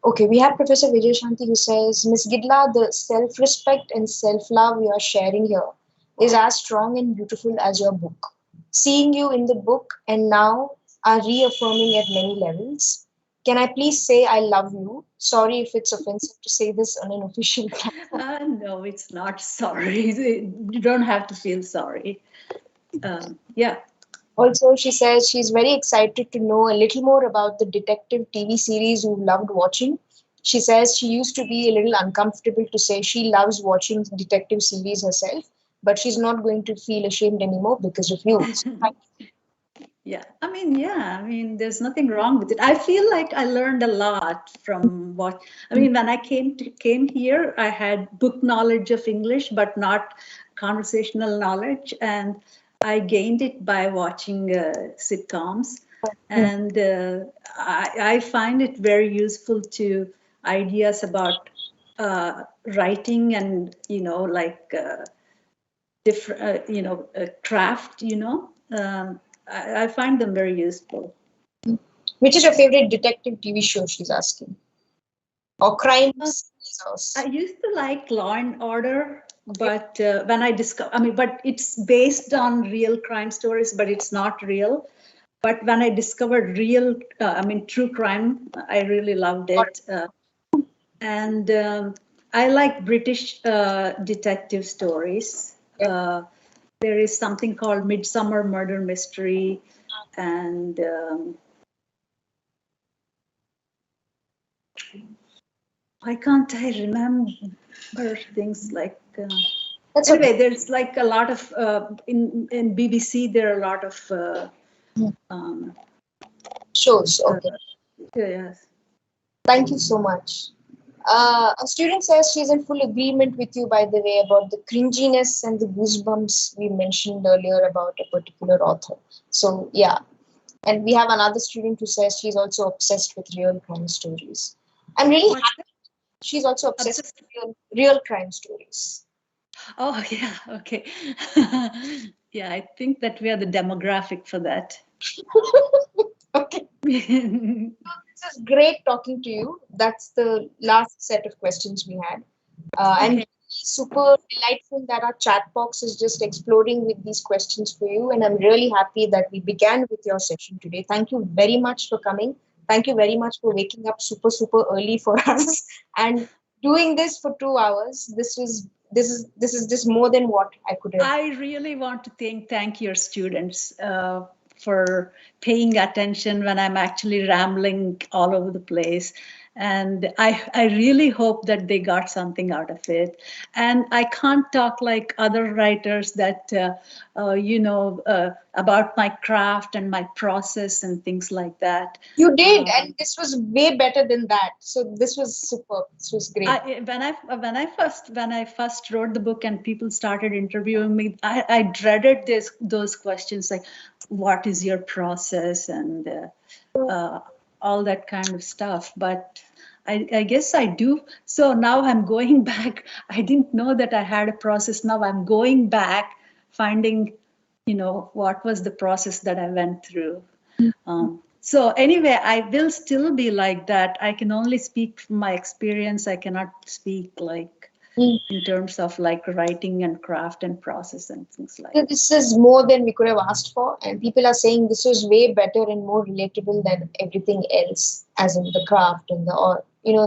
Okay, we have Professor Vijay Shanti who says, Ms. Gidla, the self-respect and self-love you are sharing here is as strong and beautiful as your book. Seeing you in the book and now are reaffirming at many levels. Can I please say I love you? Sorry if it's offensive to say this on an official platform. No, it's not sorry. You don't have to feel sorry. Yeah. Also, she says she's very excited to know a little more about the detective TV series you loved watching. She says she used to be a little uncomfortable to say she loves watching detective series herself, but she's not going to feel ashamed anymore because of you. Yeah, I mean, there's nothing wrong with it. I feel like I learned a lot from what, I mean, when I came here, I had book knowledge of English, but not conversational knowledge. And I gained it by watching sitcoms. And I find it very useful to ideas about writing and, like different, craft, I find them very useful. Which is your favorite detective TV show, she's asking? Or crime series? I used to like Law and Order, but when I discovered, but it's based on real crime stories, but it's not real. But when I discovered true crime, I really loved it. And I like British detective stories. There is something called Midsummer Murder Mystery, and why can't I remember things like? Anyway, okay. There's like a lot of in BBC. There are a lot of shows. Okay. Yes. Thank you so much. A student says she's in full agreement with you, by the way, about the cringiness and the goosebumps we mentioned earlier about a particular author. So, yeah. And we have another student who says she's also obsessed with real crime stories. I'm really happy. She's also obsessed with real crime stories. Oh, yeah. Okay. Yeah, I think that we are the demographic for that. Okay. This is great talking to you. That's the last set of questions we had. And super delightful that our chat box is just exploding with these questions for you. And I'm really happy that we began with your session today. Thank you very much for coming. Thank you very much for waking up super, super early for us and doing this for 2 hours. This is just more than what I could have. I really want to thank your students for paying attention when I'm actually rambling all over the place. And I really hope that they got something out of it. And I can't talk like other writers that, about my craft and my process and things like that. You did, and this was way better than that. So this was superb. This was great. When I first wrote the book and people started interviewing me, I dreaded those questions like, what is your process and all that kind of stuff. But I guess I do. So now I'm going back. I didn't know that I had a process. Now I'm going back, finding, what was the process that I went through. So anyway, I will still be like that. I can only speak from my experience. I cannot speak like in terms of like writing and craft and process and things like that. This is more than we could have asked for. And people are saying this was way better and more relatable than everything else, as in the craft and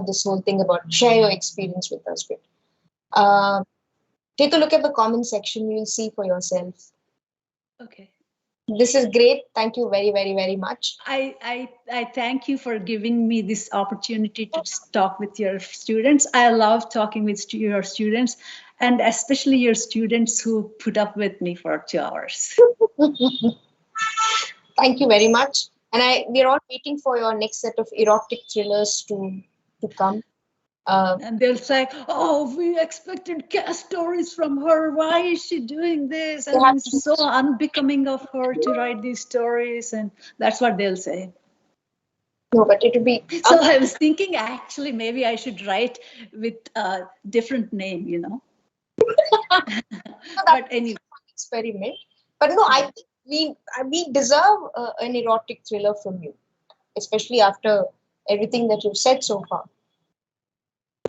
this whole thing about share your experience with us. Take a look at the comment section. You will see for yourself. Okay. This is great. Thank you very, very, very much. I thank you for giving me this opportunity to talk with your students. I love talking with your students, and especially your students who put up with me for 2 hours. Thank you very much. And we're all waiting for your next set of erotic thrillers to come. And they'll say, oh, we expected cast stories from her. Why is she doing this? And it's so unbecoming of her to write these stories. And that's what they'll say. No, but it would be. So I was thinking, actually, maybe I should write with a different name, you know. But anyway, Experiment. But no, I think we deserve an erotic thriller from you, especially after everything that you've said so far.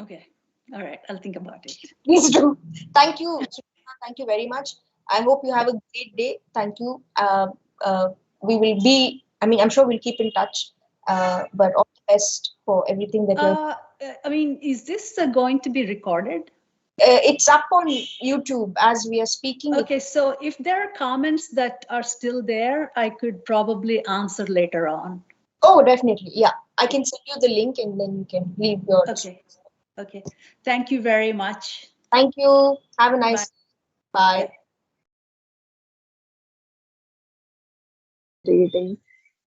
Okay, all right, I'll think about it. Please do. Thank you. Thank you very much. I hope you have a great day. Thank you. We will be, I mean, I'm sure we'll keep in touch, but all the best for everything that you're. I mean, is this going to be recorded? It's up on YouTube as we are speaking. Okay, so if there are comments that are still there, I could probably answer later on. Oh, definitely. Yeah. I can send you the link and then you can leave your. Okay. Okay. Thank you very much. Thank you. Have a nice Bye. Reading.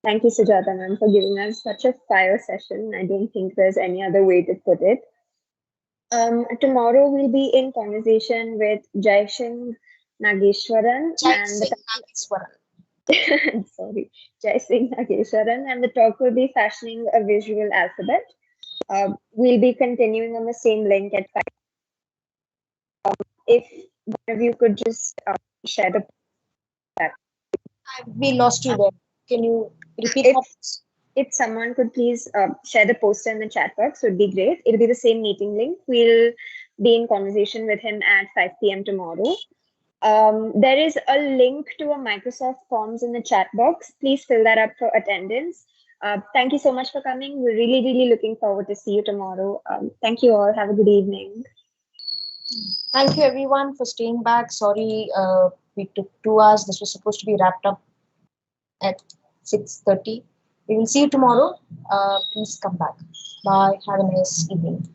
Thank you, Sujatha ma'am, for giving us such a fire session. I don't think there's any other way to put it. Tomorrow we'll be in conversation with Jaisingh Nageshwaran sorry, Jaisingh Nageshwaran, and the talk will be fashioning a visual alphabet. We'll be continuing on the same link at 5. If one of you could just share the. We lost you there. Can you repeat that? If someone could please share the poster in the chat box, would be great. It'll be the same meeting link. We'll be in conversation with him at 5 p.m. tomorrow. There is a link to a Microsoft Forms in the chat box. Please fill that up for attendance. Thank you so much for coming. We're really, really looking forward to see you tomorrow. Thank you all. Have a good evening. Thank you everyone for staying back. Sorry, we took 2 hours. This was supposed to be wrapped up at 6:30. We will see you tomorrow. Please come back. Bye. Have a nice evening.